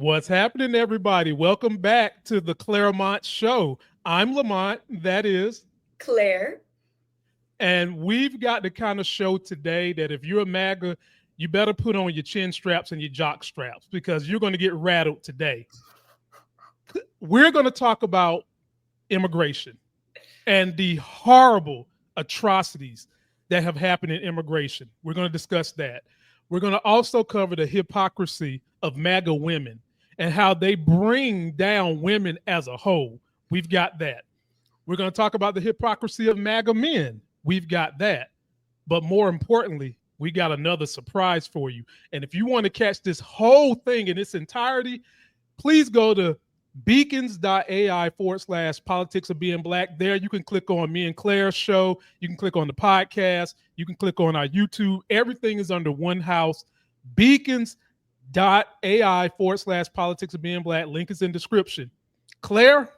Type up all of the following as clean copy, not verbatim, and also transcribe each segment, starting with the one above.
What's happening, everybody? Welcome back to the Claremont Show. I'm Lamont, that is, Claire. and we've got the kind of show today that if you're a MAGA, you better put on your chin straps and your jock straps because you're going to get rattled today. We're going to talk about immigration and the horrible atrocities that have happened in immigration. We're going to discuss that. We're going to also cover the hypocrisy of MAGA women and how they bring down women as a whole. We've got that. We're going to talk about the hypocrisy of MAGA men. We've got that. But more importantly, we got another surprise for you. And if you want to catch this whole thing in its entirety, please go to beacons.ai/politics of being black. There you can click on me and Claire's show. You can click on the podcast. You can click on our YouTube. Everything is under one house. Beacons.ai/politics of being black. Link is in description. Claire,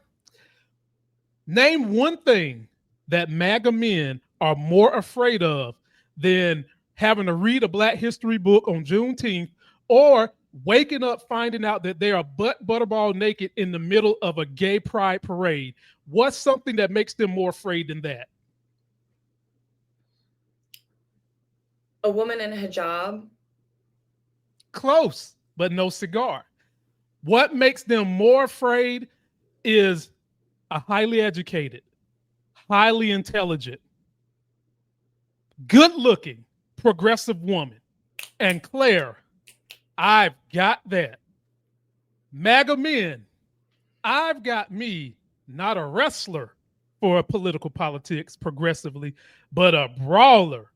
name one thing that MAGA men are more afraid of than having to read a Black History book on Juneteenth or waking up finding out that they are butterball naked in the middle of a gay pride parade. What's something that makes them more afraid than that? A woman in a hijab. Close, but no cigar. What makes them more afraid is a highly educated, highly intelligent, good-looking, progressive woman. And Claire, I've got that. MAGA men, I've got me, not a wrestler for political politics progressively, but a brawler.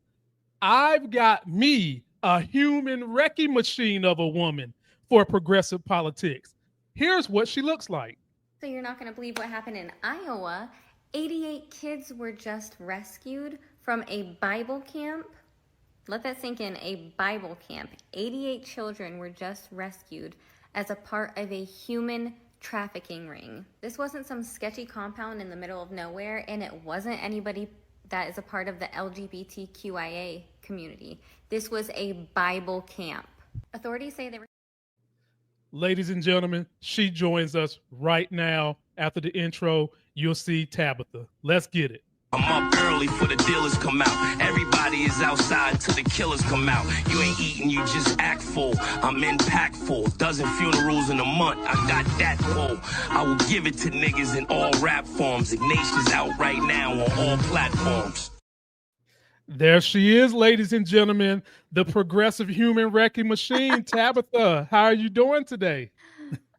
I've got me, a human wrecking machine of a woman for progressive politics. Here's what she looks like. So you're not going to believe what happened in Iowa. 88 kids were just rescued from a Bible camp. Let that sink in, a Bible camp. 88 children were just rescued as a part of a human trafficking ring. This wasn't some sketchy compound in the middle of nowhere, and it wasn't anybody that is a part of the LGBTQIA community. This was a Bible camp. Authorities say they were... Ladies and gentlemen, she joins us right now. After the intro, you'll see Tabitha. Let's get it. I'm up early for the dealers come out. Everybody is outside till the killers come out. You ain't eating, you just act full. I'm impactful. Dozen funerals in a month. I got that full. I will give it to niggas in all rap forms. Ignatius out right now on all platforms. There she is, ladies and gentlemen, the progressive human wrecking machine, Tabitha. How are you doing today?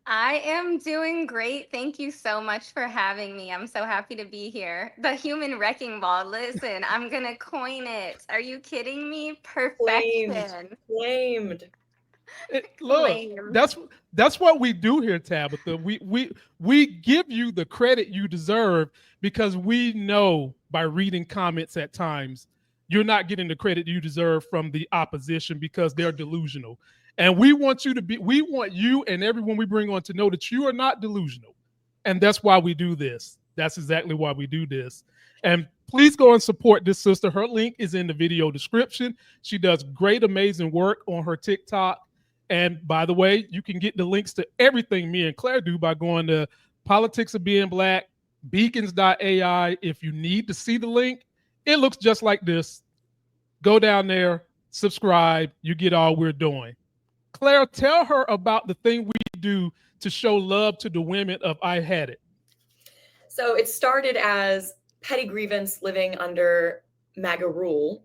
I am doing great. Thank you so much for having me. I'm so happy to be here. The human wrecking ball. Listen, I'm going to coin it. Are you kidding me? Perfection. Claimed. Look, that's what we do here, Tabitha. We give you the credit you deserve because we know by reading comments at times you're not getting the credit you deserve from the opposition because they're delusional. And we want you and everyone we bring on to know that you are not delusional. And that's why we do this. That's exactly why we do this. And please go and support this sister. Her link is in the video description. She does great, amazing work on her TikTok. And by the way, you can get the links to everything me and Claire do by going to Politics of Being Black, beacons.ai. If you need to see the link, it looks just like this. Go down there, subscribe. You get all we're doing. Claire, tell her about the thing we do to show love to the women of I Had It. So it started as petty grievance living under MAGA rule.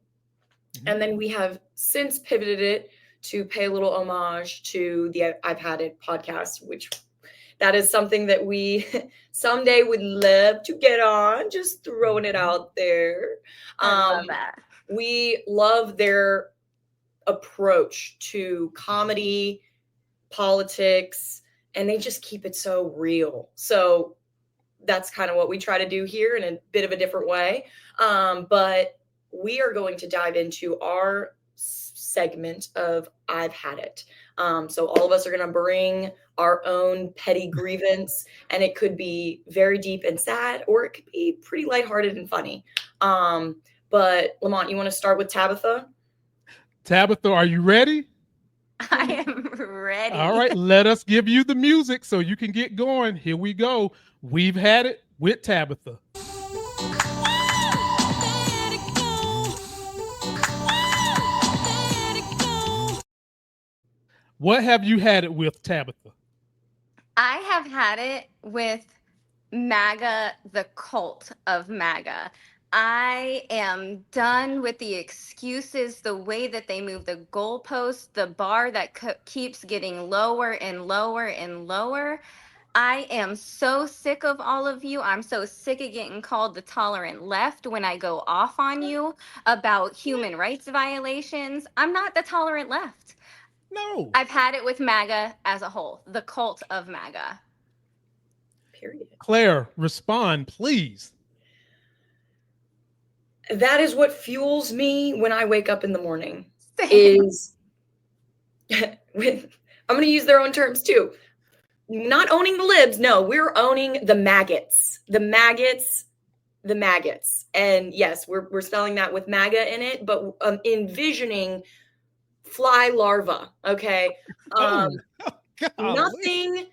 Mm-hmm. And then we have since pivoted it to pay a little homage to the I've Had It podcast, which that is something that we someday would love to get on, just throwing it out there. I love that. We love their approach to comedy, politics, and they just keep it so real. So that's kind of what we try to do here in a bit of a different way. But we are going to dive into our segment of I've Had It. So all of us are going to bring our own petty grievance, and it could be very deep and sad, or it could be pretty lighthearted and funny. But Lamont, you want to start with Tabitha? Tabitha, are you ready? I am ready. All right, let us give you the music so you can get going. Here we go. We've had it with Tabitha. What have you had it with, Tabitha? I have had it with MAGA, the cult of MAGA. I am done with the excuses, the way that they move the goalposts, the bar that keeps getting lower and lower and lower. I am so sick of all of you. I'm so sick of getting called the tolerant left when I go off on you about human rights violations. I'm not the tolerant left. No. I've had it with MAGA as a whole, the cult of MAGA. Period. Claire, respond, please. That is what fuels me when I wake up in the morning. Same. Is I'm going to use their own terms too. Not owning the libs. No, we're owning the maggots. The maggots. The maggots. And yes, we're spelling that with MAGA in it, but envisioning fly larva. Okay. Nothing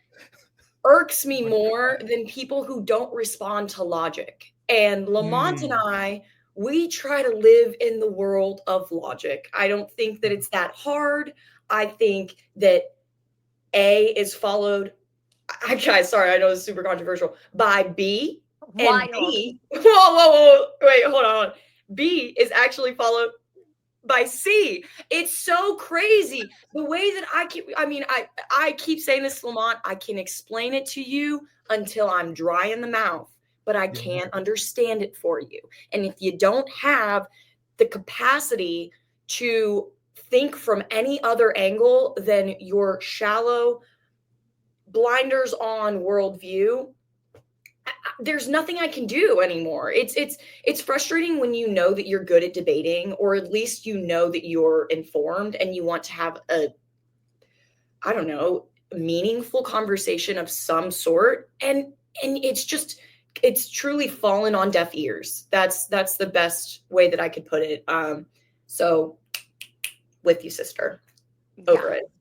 irks me more than people who don't respond to logic. And Lamont and I, we try to live in the world of logic. I don't think that it's that hard. I think that A is followed. Guys, sorry, I know it's super controversial. By B. Wild. And B. Whoa. Wait, hold on. B is actually followed by C. It's so crazy. The way that I keep saying this, Lamont, I can explain it to you until I'm dry in the mouth, but I can't understand it for you. And if you don't have the capacity to think from any other angle than your shallow blinders on worldview, there's nothing I can do anymore. It's frustrating when you know that you're good at debating, or at least you know that you're informed and you want to have a, I don't know, meaningful conversation of some sort. And it's truly fallen on deaf ears. That's the best way that I could put it. So with you, sister. Over it.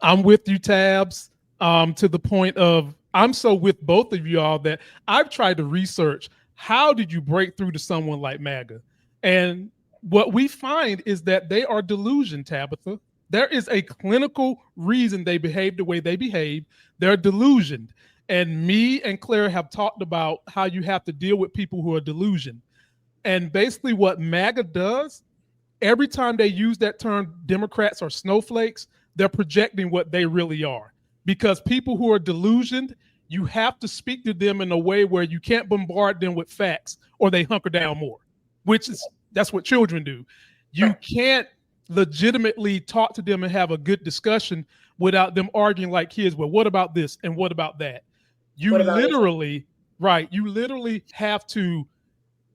I'm with you, Tabs. To the point of, I'm so with both of y'all that I've tried to research, how did you break through to someone like MAGA? And what we find is that they are delusioned, Tabitha. There is a clinical reason they behave the way they behave. They're delusioned. And me and Claire have talked about how you have to deal with people who are delusioned. And basically what MAGA does, every time they use that term, Democrats are snowflakes, they're projecting what they really are. Because people who are delusioned, you have to speak to them in a way where you can't bombard them with facts or they hunker down more, that's what children do. You can't legitimately talk to them and have a good discussion without them arguing like kids. Well, what about this? And what about that? You literally have to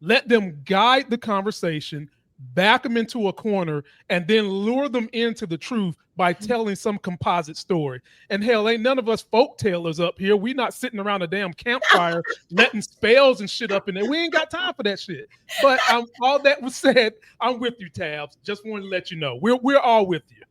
let them guide the conversation, back them into a corner, and then lure them into the truth by telling some composite story. And hell, ain't none of us folk tellers up here. We not sitting around a damn campfire letting spells and shit up in there. We ain't got time for that shit. But all that was said, I'm with you, Tabs. Just wanted to let you know. We're all with you.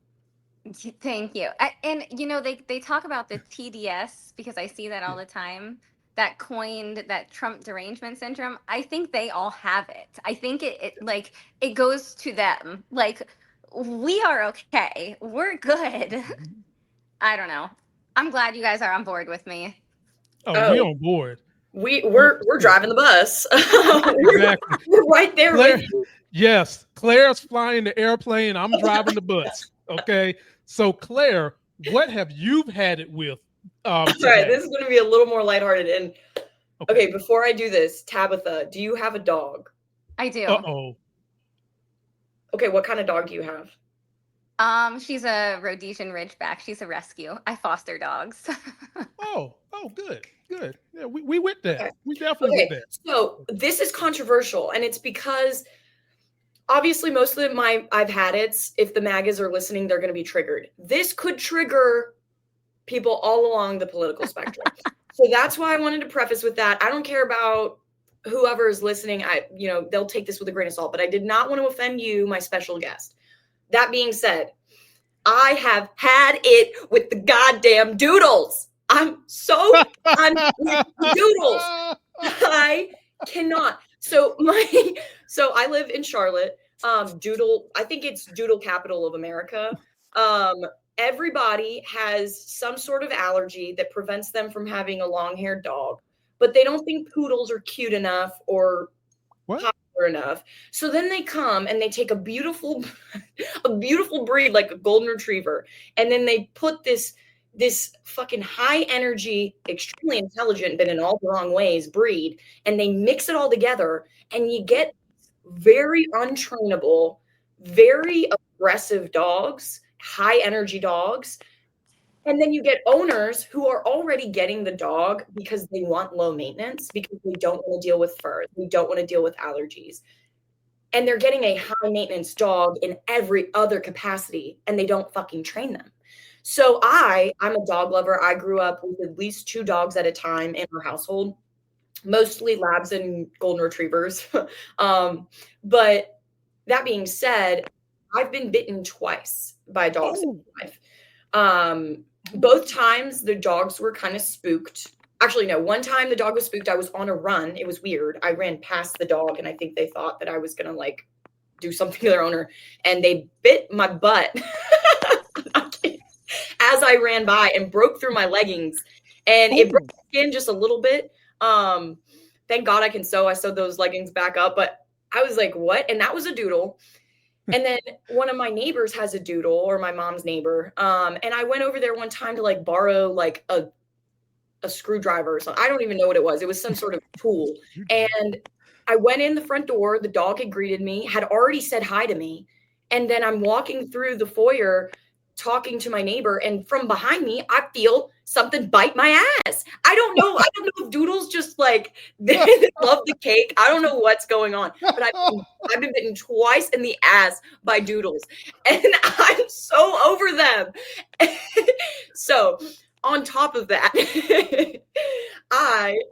Thank you. And you know, they talk about the TDS, because I see that all the time, that coined that Trump derangement syndrome. I think they all have it. I think it goes to them. Like, we are okay. We're good. I don't know. I'm glad you guys are on board with me. Oh, we on board. We're driving the bus. Exactly. We're right there Claire, with you. Yes, Claire's flying the airplane. I'm driving the bus. Okay. So Claire, what have you had it with? All right, this is going to be a little more lighthearted. And okay, before I do this, Tabitha, do you have a dog? I do. Uh-oh. Okay, what kind of dog do you have? She's a Rhodesian Ridgeback. She's a rescue. I foster dogs. Oh, good. Yeah, we with that. Okay. We definitely with that. So this is controversial, and it's because obviously most of I've had it. If the MAGAs are listening, they're going to be triggered. This could trigger people all along the political spectrum. So that's why I wanted to preface with that. I don't care about whoever is listening. They'll take this with a grain of salt, but I did not want to offend you, my special guest. That being said, I have had it with the goddamn doodles. I'm so done with doodles. I cannot. So I live in Charlotte. I think it's doodle capital of America. Everybody has some sort of allergy that prevents them from having a long-haired dog, but they don't think poodles are cute enough or popular enough. So then they come and they take a beautiful breed like a golden retriever, and then they put this fucking high energy, extremely intelligent, but in all the wrong ways breed, and they mix it all together, and you get very untrainable, very aggressive dogs, high energy dogs. And then you get owners who are already getting the dog because they want low maintenance, because they don't want to deal with fur, they don't want to deal with allergies. And they're getting a high maintenance dog in every other capacity, and they don't fucking train them. So I'm a dog lover. I grew up with at least 2 dogs at a time in our household, mostly labs and golden retrievers. But that being said, I've been bitten twice by dogs in my life. Both times the dogs were kind of spooked. Actually, no, one time the dog was spooked. I was on a run. It was weird. I ran past the dog, and I think they thought that I was going to like do something to their owner, and they bit my butt as I ran by and broke through my leggings, and it broke the skin just a little bit. Thank God I can sew. I sewed those leggings back up, but I was like, what? And that was a doodle. And then one of my neighbors has a doodle, or my mom's neighbor. And I went over there one time to like borrow like a screwdriver or something. I don't even know what it was. It was some sort of tool. And I went in the front door. The dog had greeted me, had already said hi to me. And then I'm walking through the foyer talking to my neighbor, and from behind me, I feel something bite my ass. I don't know if doodles just like they love the cake. I don't know what's going on, but I've been bitten twice in the ass by doodles, and I'm so over them. So on top of that,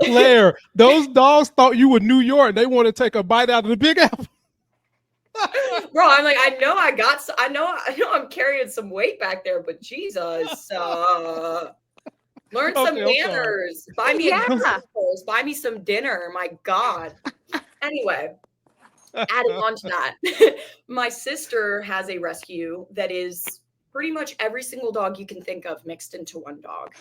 Claire, those dogs thought you were New York. They want to take a bite out of the Big Apple. Bro, I'm like, I know I'm carrying some weight back there, but Jesus, learn some manners. Buy me buy me some dinner. My God. Anyway, adding on to that, my sister has a rescue that is pretty much every single dog you can think of mixed into one dog.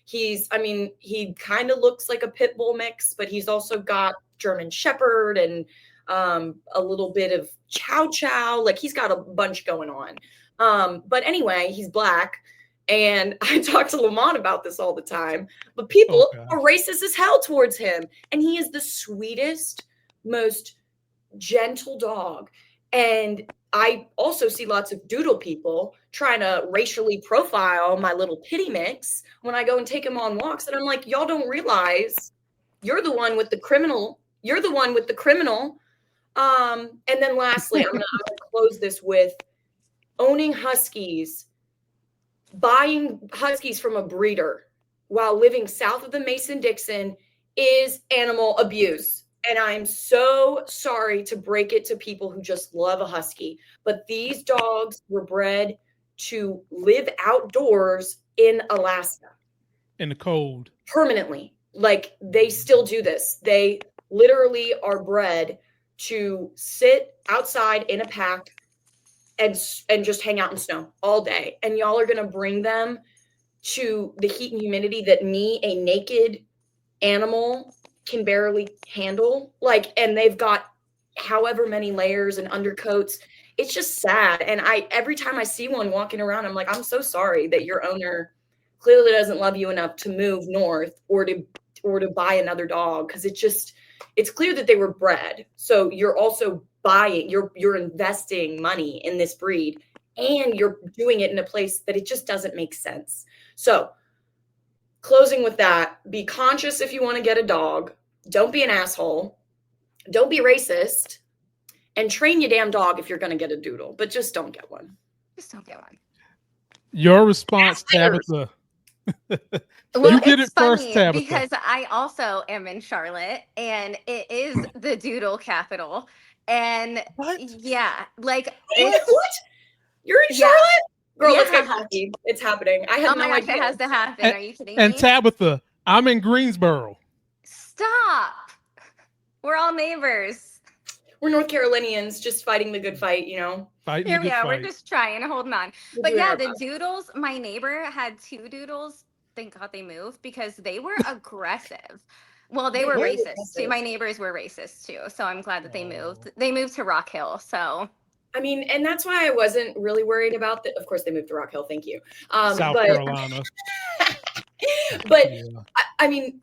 He kind of looks like a pit bull mix, but he's also got German Shepherd and a little bit of chow chow. Like, he's got a bunch going on. But anyway, he's black. And I talk to Lamont about this all the time, but people are racist as hell towards him. And he is the sweetest, most gentle dog. And I also see lots of doodle people trying to racially profile my little pity mix when I go and take him on walks. And I'm like, y'all don't realize you're the one with the criminal. You're the one with the criminal. And then lastly, I'm gonna close this with owning huskies, buying huskies from a breeder while living south of the Mason-Dixon is animal abuse. And I'm so sorry to break it to people who just love a husky, but these dogs were bred to live outdoors in Alaska. In the cold. Permanently. Like, they still do this. They literally are bred to sit outside in a pack and just hang out in snow all day. And y'all are going to bring them to the heat and humidity that me, a naked animal, can barely handle. Like, and they've got however many layers and undercoats. It's just sad. And every time I see one walking around, I'm like, I'm so sorry that your owner clearly doesn't love you enough to move north or to buy another dog. Because it's clear that they were bred. So you're also buying, you're investing money in this breed, and you're doing it in a place that it just doesn't make sense. So closing with that, be conscious if you want to get a dog. Don't be an asshole. Don't be racist. And train your damn dog if you're going to get a doodle. But just don't get one. Just don't get one. Your response, Tabitha. Well, you get it first, Tabitha. Because I also am in Charlotte, and it is the doodle capital. And what? Yeah, like what? You're in Charlotte? Girl, let's Yeah. get coffee. It's happening. I had Oh my no gosh, idea. it has to happen. Are you kidding And me? Tabitha, I'm in Greensboro. Stop. We're all neighbors. We're North Carolinians just fighting the good fight, you know. Fighting Here the we good are. We're fight. just trying, holding on. We're But doing yeah, our the best. doodles, my neighbor had 2 doodles. Thank God they moved because they were aggressive. Well, they were were racist too. aggressive. My neighbors were racist too. So I'm glad that they Oh. moved. They moved to Rock Hill. So I mean, and that's why I wasn't really worried about that. Of course, they moved to Rock Hill. Thank you. South But Carolina. but Yeah. I mean,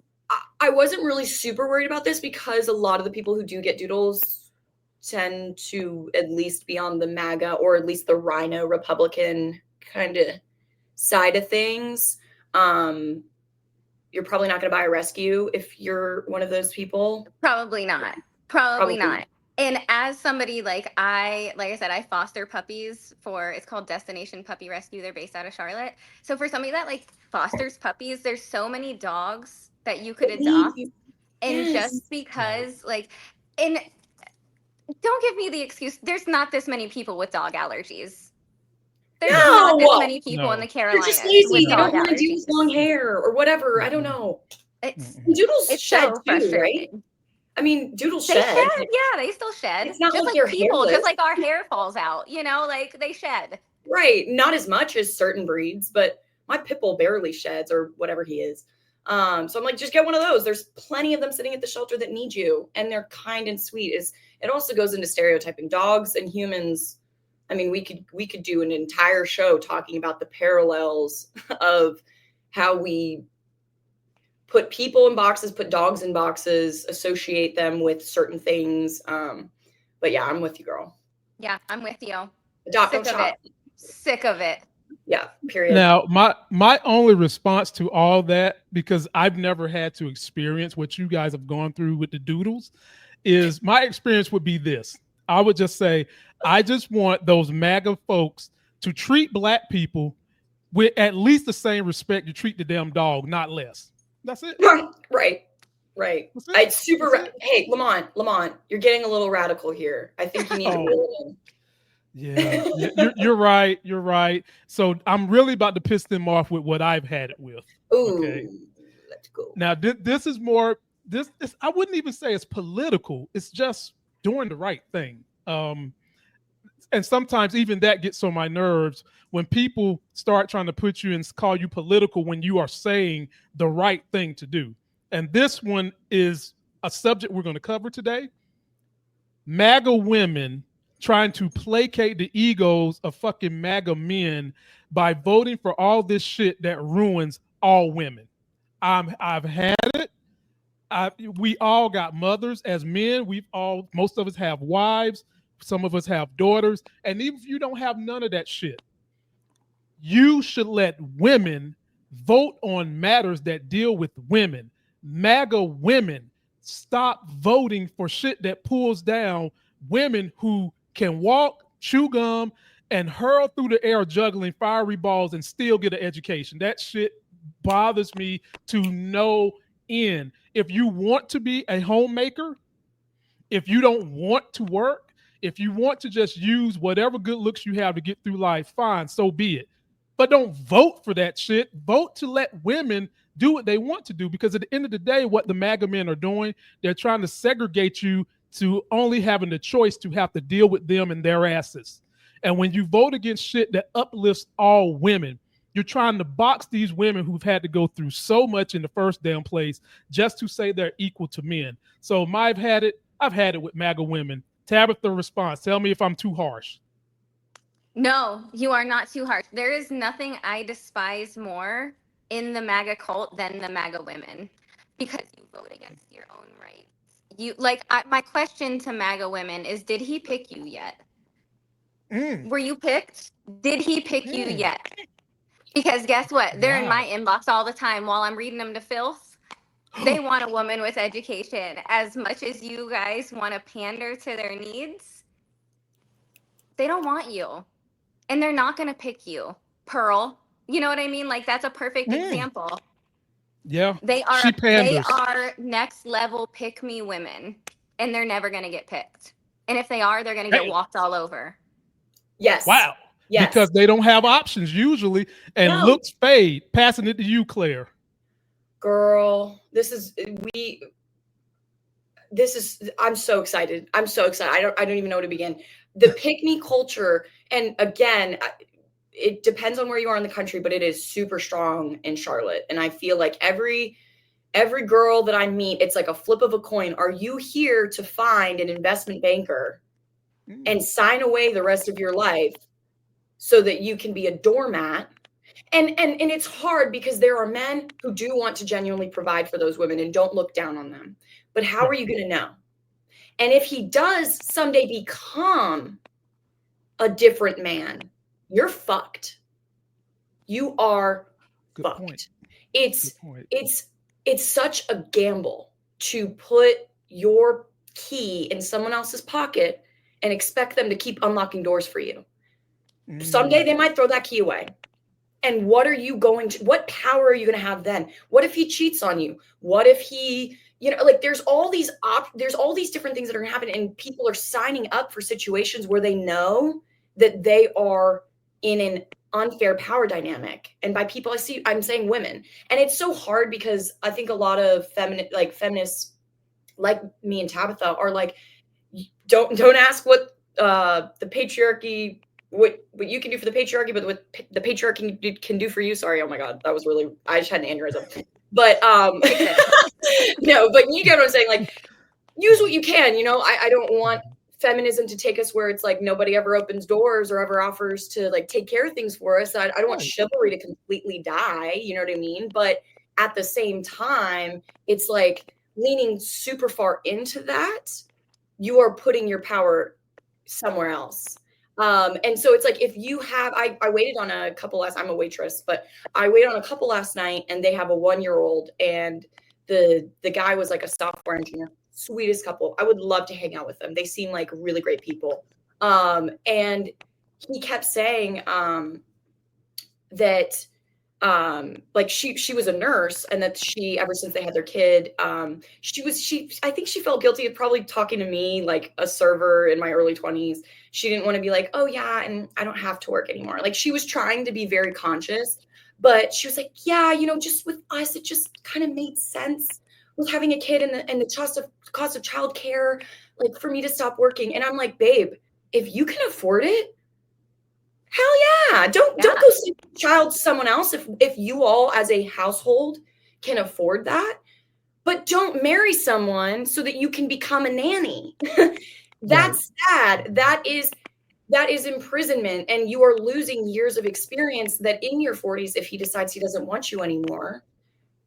I wasn't really super worried about this because a lot of the people who do get doodles tend to at least be on the MAGA or at least the Rhino Republican kind of side of things. You're probably not going to buy a rescue if you're one of those people. probably not. Probably not. And as somebody like I said, I foster puppies for, it's called Destination Puppy Rescue. They're based out of Charlotte. So for somebody that like fosters puppies, there's so many dogs that you could adopt. And Yes. just because like, and don't give me the excuse, there's not this many people with dog allergies. There's not this No. many people in the They're Carolinas just lazy. with They dog don't want to deal with allergies. long hair or whatever. I don't know. It's Doodles it's shed so too, right? frustrating. I mean, doodles They shed. shed, yeah, they still shed. It's not Just like like they're people, hairless. just like our hair falls out, you know, like they shed. Right. Not as much as certain breeds, but my pit bull barely sheds or whatever he is. So I'm like, just get one of those. There's plenty of them sitting at the shelter that need you, and they're kind and sweet. It also goes into stereotyping dogs and humans. I mean, we could do an entire show talking about the parallels of how we put people in boxes, put dogs in boxes, associate them with certain things. But yeah, I'm with you, girl. Yeah, I'm with you. Adopt, Sick don't of shop. it. Sick of it. Yeah, period. Now, my only response to all that, because I've never had to experience what you guys have gone through with the doodles, is my experience would be this. I would just say, I just want those MAGA folks to treat black people with at least the same respect you treat the damn dog, not less. That's it. Right. That's it. It's super. That's it. Hey, Lamont, you're getting a little radical here. I think you need to reel it in. Yeah, you're right. You're right. So I'm really about to piss them off with what I've had it with. Ooh, Okay. let's go. Now this is more. This I wouldn't even say it's political. It's just doing the right thing. And sometimes even that gets on my nerves when people start trying to put you and call you political when you are saying the right thing to do. And this one is a subject we're going to cover today. MAGA women trying to placate the egos of fucking MAGA men by voting for all this shit that ruins all women. I've had it. We all got mothers as men. Most of us have wives. Some of us have daughters. And even if you don't have none of that shit, you should let women vote on matters that deal with women. MAGA women, stop voting for shit that pulls down women who can walk, chew gum, and hurl through the air juggling fiery balls and still get an education. That shit bothers me to no end. If you want to be a homemaker, if you don't want to work, if you want to just use whatever good looks you have to get through life, fine, so be it. But don't vote for that shit. Vote to let women do what they want to do, because at the end of the day, what the MAGA men are doing, they're trying to segregate you to only having the choice to have to deal with them and their asses. And when you vote against shit that uplifts all women, you're trying to box these women who've had to go through so much in the first damn place just to say they're equal to men. So I've had it with MAGA women. Tabitha, response. Tell me if I'm too harsh. No, you are not too harsh. There is nothing I despise more in the MAGA cult than the MAGA women, because you vote against your own rights. My question to MAGA women is, did he pick you yet? Were you picked? Did he pick you yet? Because guess what? They're in my inbox all the time while I'm reading them to filth. They want a woman with education. As much as you guys want to pander to their needs, they don't want you. And they're not going to pick you. Pearl. You know what I mean? Like, that's a perfect example. Yeah. They are next level pick me women, and they're never going to get picked. And if they are, they're going to get walked all over. Yes. Wow. Yes. Because they don't have options usually, and No. looks fade. Passing it to you, Claire. Girl, I'm so excited. I'm so excited. I don't even know where to begin. The pick me culture, and again, it depends on where you are in the country, but it is super strong in Charlotte. And I feel like every girl that I meet, it's like a flip of a coin. Are you here to find an investment banker and sign away the rest of your life so that you can be a doormat? And it's hard because there are men who do want to genuinely provide for those women and don't look down on them. But how are you going to know? And if he does someday become a different man, you're fucked. You are fucked. Point. It's such a gamble to put your key in someone else's pocket and expect them to keep unlocking doors for you. Someday they might throw that key away. And what power are you going to have then? What if he cheats on you? What if he, like there's all these different things that are going to happen, and people are signing up for situations where they know that they are in an unfair power dynamic. And by people I'm saying women. And it's so hard because I think a lot of feminists like me and Tabitha are like, don't ask what the patriarchy, what you can do for the patriarchy, but what the patriarchy can do for you. Sorry, oh my God, that was really, I just had an aneurysm. But no, but you get what I'm saying. Like, use what you can. I don't want feminism to take us where it's like nobody ever opens doors or ever offers to like take care of things for us. I don't want chivalry to completely die. You know what I mean? But at the same time, it's like leaning super far into that, you are putting your power somewhere else. And so it's like, if you have, I waited on a couple I'm a waitress, but I waited on a couple last night, and they have a 1-year-old, and the guy was like a software engineer, sweetest couple. I would love to hang out with them. They seem like really great people. And he kept saying, that, like she was a nurse, and that she, ever since they had their kid, I think she felt guilty of probably talking to me like a server in my early 20s. She didn't want to be like, oh yeah, and I don't have to work anymore. Like, she was trying to be very conscious, but she was like, yeah, just with us, it just kind of made sense with having a kid and the cost of childcare, like for me to stop working. And I'm like, babe, if you can afford it, hell yeah. Don't go send your child to someone else if you all as a household can afford that. But don't marry someone so that you can become a nanny. That's sad. That is imprisonment, and you are losing years of experience that in your 40s, if he decides he doesn't want you anymore,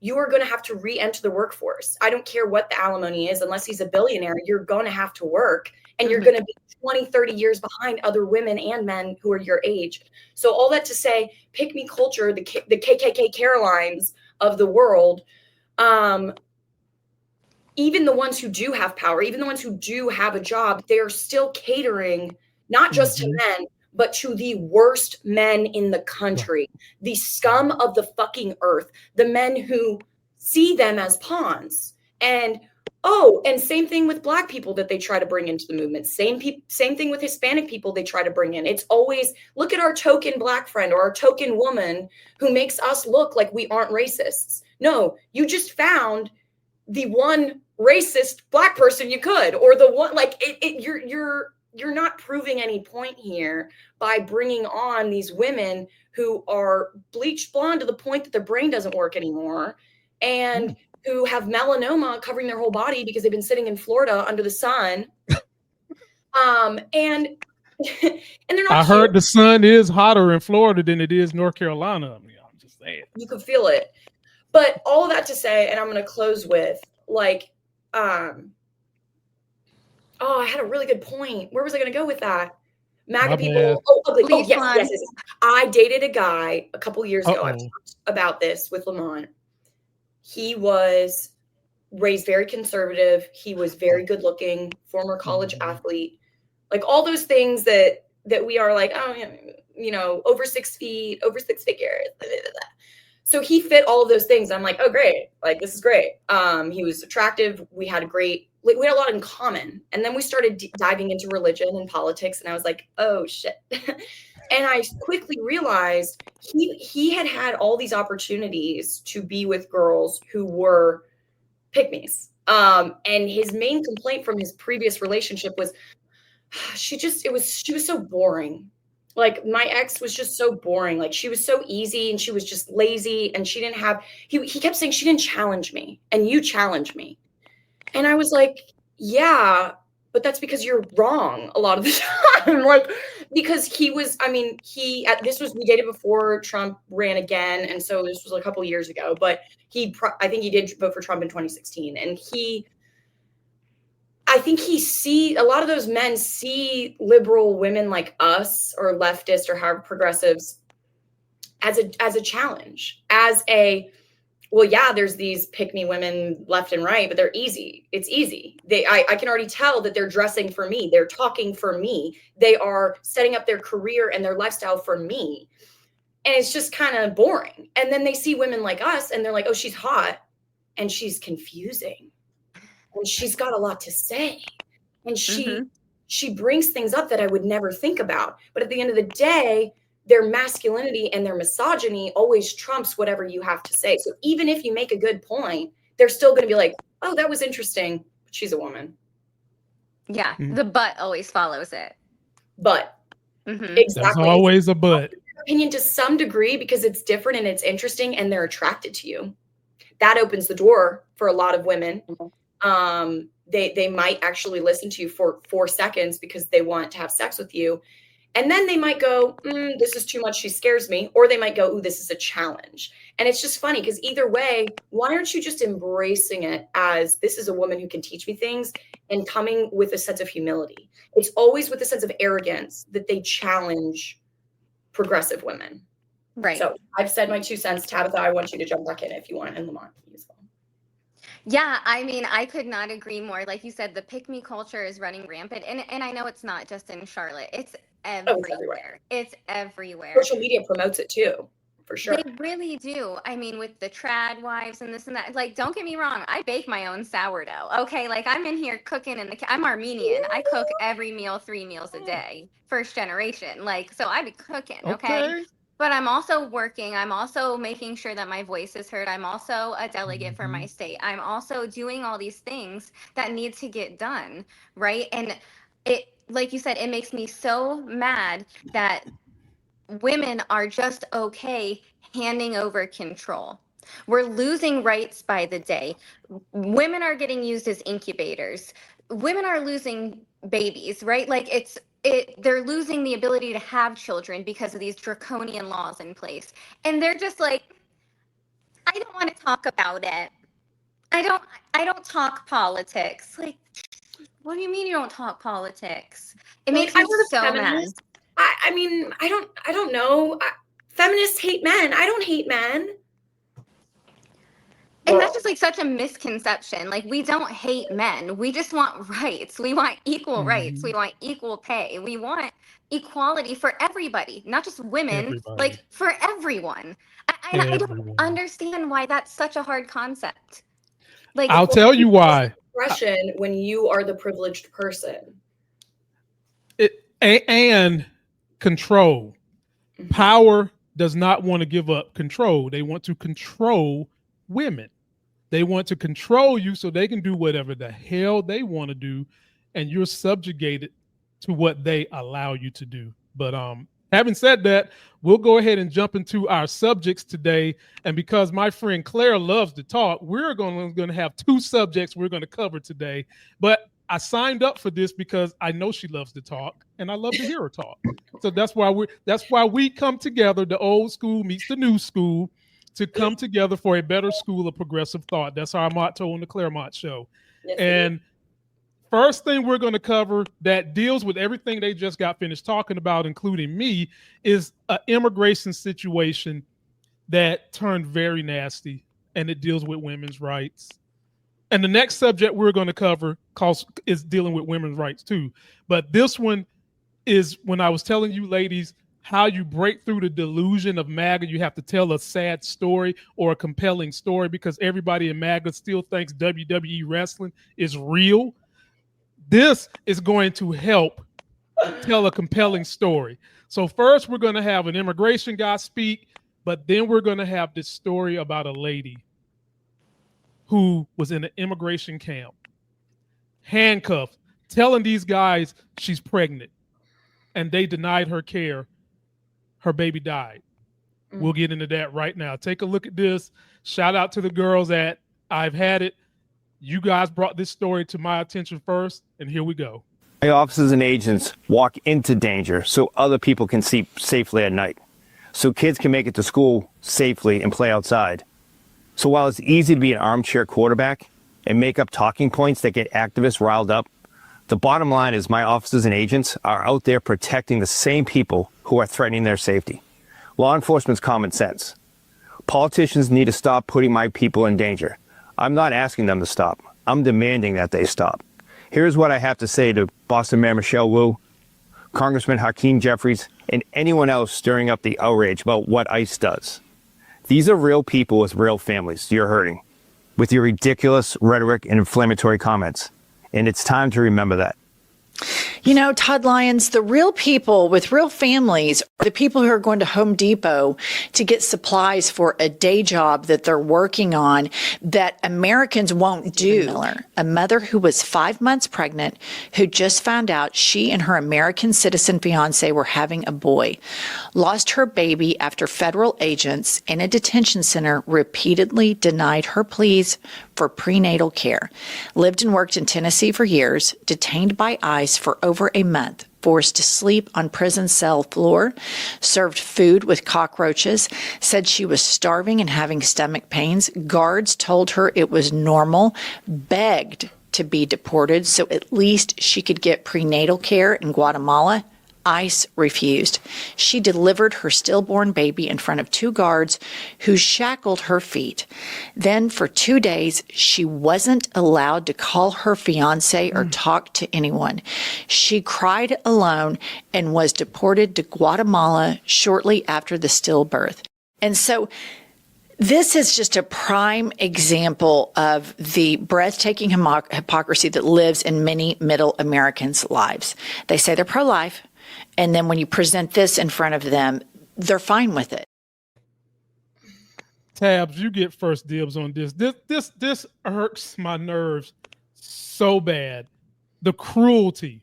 you are going to have to re-enter the workforce. I don't care what the alimony is, unless he's a billionaire, you're going to have to work, and you're going to be 20, 30 years behind other women and men who are your age. So all that to say, pick me culture, the KKK Carolines of the world, even the ones who do have power, even the ones who do have a job, they are still catering not just to men, but to the worst men in the country, the scum of the fucking earth, the men who see them as pawns. And same thing with Black people that they try to bring into the movement. Same thing with Hispanic people they try to bring in. It's always, look at our token Black friend or our token woman who makes us look like we aren't racists. No, you just found the one racist Black person you could, or the one, like, you're not proving any point here by bringing on these women who are bleached blonde to the point that their brain doesn't work anymore, and who have melanoma covering their whole body because they've been sitting in Florida under the sun. And they're not. I heard the sun is hotter in Florida than it is North Carolina. I mean, I'm just saying. You can feel it. But all of that to say, and I'm going to close with, like, I had a really good point. Where was I going to go with that? MAGA people. Ugly. Yes. I dated a guy a couple years ago. I've talked about this with Lamont. He was raised very conservative. He was very good looking, former college athlete, like all those things that we are like, over 6 feet, over six figures. Blah, blah, blah. So he fit all of those things. I'm like, oh, great. Like, this is great. He was attractive. We had a lot in common. And then we started diving into religion and politics. And I was like, oh, shit. And I quickly realized he had all these opportunities to be with girls who were pick-me's. And his main complaint from his previous relationship was she was so boring. Like, my ex was just so boring. Like, she was so easy and she was just lazy, and she didn't have, he kept saying she didn't challenge me, and you challenge me. And I was like, yeah, but that's because you're wrong a lot of the time. Like, because we dated before Trump ran again. And so this was a couple years ago, but I think he did vote for Trump in 2016. And I think a lot of those men see liberal women like us, or leftists, or however, progressives, as a challenge, well, yeah, there's these pick-me women left and right, but they're easy. It's easy. I can already tell that they're dressing for me. They're talking for me. They are setting up their career and their lifestyle for me. And it's just kind of boring. And then they see women like us and they're like, oh, she's hot and she's confusing. And she's got a lot to say. And she brings things up that I would never think about. But at the end of the day, their masculinity and their misogyny always trumps whatever you have to say. So even if you make a good point, they're still going to be like, oh, that was interesting, but she's a woman. Yeah, the but always follows it. But exactly. There's always a but. Opinion to some degree, because it's different and it's interesting and they're attracted to you. That opens the door for a lot of women. They might actually listen to you for 4 seconds because they want to have sex with you. And then they might go, this is too much, she scares me. Or they might go, ooh, this is a challenge. And it's just funny because either way, why aren't you just embracing it as this is a woman who can teach me things, and coming with a sense of humility? It's always with a sense of arrogance that they challenge progressive women. Right. So I've said my 2 cents. Tabitha, I want you to jump back in if you want, and Lamont as well. Yeah, I mean, I could not agree more. Like you said, the pick-me culture is running rampant. And I know it's not just in Charlotte. It's everywhere. It's everywhere. Social media promotes it too, for sure. They really do. I mean, with the trad wives and this and that. Like, don't get me wrong. I bake my own sourdough. Okay, like I'm in here cooking I'm Armenian. I cook every meal 3 meals a day. First generation. Like, so I be cooking. Okay. But I'm also working. I'm also making sure that my voice is heard. I'm also a delegate for my state. I'm also doing all these things that need to get done, right? And it, like you said, it makes me so mad that women are just okay handing over control. We're losing rights by the day. Women are getting used as incubators. Women are losing babies, right? Like they're losing the ability to have children because of these draconian laws in place. And they're just like, I don't want to talk about it. I don't talk politics. Like, what do you mean you don't talk politics? It makes me so mad. I mean, I don't know. Feminists hate men. I don't hate men. And that's just like such a misconception. Like, we don't hate men. We just want rights. We want equal rights. We want equal pay. We want equality for everybody, not just women, like for everyone. I don't understand why that's such a hard concept. Like, I'll tell you why. Expression when you are the privileged person. And control. Power does not want to give up control. They want to control women. They want to control you so they can do whatever the hell they want to do, and you're subjugated to what they allow you to do. But having said that, we'll go ahead and jump into our subjects today. And because my friend Claire loves to talk, we're going to have 2 subjects we're going to cover today. But I signed up for this because I know she loves to talk, and I love to hear her talk. So that's why we come together. The old school meets the new school, to come together for a better school of progressive thought. That's our motto on the Claremont Show. Yes, and first thing we're going to cover that deals with everything they just got finished talking about, including me, is an immigration situation that turned very nasty, and it deals with women's rights. And the next subject we're going to cover is dealing with women's rights too. But this one is when I was telling you ladies how you break through the delusion of MAGA. You have to tell a sad story or a compelling story, because everybody in MAGA still thinks WWE wrestling is real. This is going to help tell a compelling story. So first we're going to have an immigration guy speak, but then we're going to have this story about a lady who was in an immigration camp, handcuffed, telling these guys she's pregnant, and they denied her care. Her baby died. We'll get into that right now. Take a look at this. Shout out to the girls at I've Had It. You guys brought this story to my attention first, and here we go. My officers and agents walk into danger so other people can sleep safely at night, so kids can make it to school safely and play outside. So while it's easy to be an armchair quarterback and make up talking points that get activists riled up, the bottom line is my officers and agents are out there protecting the same people who are threatening their safety. Law enforcement's common sense. Politicians need to stop putting my people in danger. I'm not asking them to stop. I'm demanding that they stop. Here's what I have to say to Boston Mayor Michelle Wu, Congressman Hakeem Jeffries, and anyone else stirring up the outrage about what ICE does. These are real people with real families you're hurting with your ridiculous rhetoric and inflammatory comments. And it's time to remember that. You know, Todd Lyons, the real people with real families are the people who are going to Home Depot to get supplies for a day job that they're working on that Americans won't do. Miller, a mother who was 5 months pregnant, who just found out she and her American citizen fiance were having a boy, lost her baby after federal agents in a detention center repeatedly denied her pleas for prenatal care, lived and worked in Tennessee for years, detained by ICE for over a month, forced to sleep on prison cell floor, served food with cockroaches, said she was starving and having stomach pains. Guards told her it was normal, begged to be deported so at least she could get prenatal care in Guatemala. ICE refused. She delivered her stillborn baby in front of 2 guards who shackled her feet. Then for 2 days, she wasn't allowed to call her fiance or talk to anyone. She cried alone and was deported to Guatemala shortly after the stillbirth. And so this is just a prime example of the breathtaking hypocrisy that lives in many middle Americans' lives. They say they're pro-life, and then when you present this in front of them, they're fine with it. Tabs, you get first dibs on this. This irks my nerves so bad. The cruelty.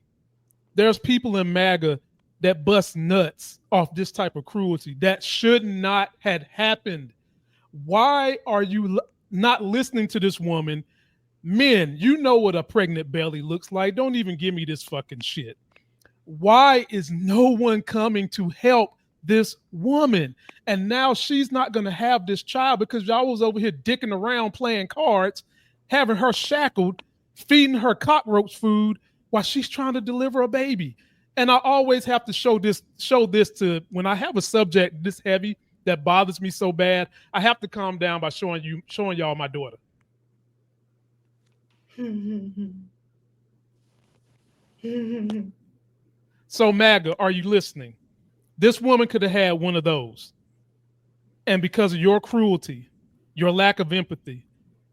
There's people in MAGA that bust nuts off this type of cruelty that should not have happened. Why are you not listening to this woman? Men, you know what a pregnant belly looks like. Don't even give me this fucking shit. Why is no one coming to help this woman? And now she's not going to have this child because y'all was over here dicking around playing cards, having her shackled, feeding her cockroach food while she's trying to deliver a baby. And I always have to show this to when I have a subject this heavy that bothers me so bad, I have to calm down by showing y'all my daughter. So MAGA, are you listening? This woman could have had one of those. And because of your cruelty, your lack of empathy,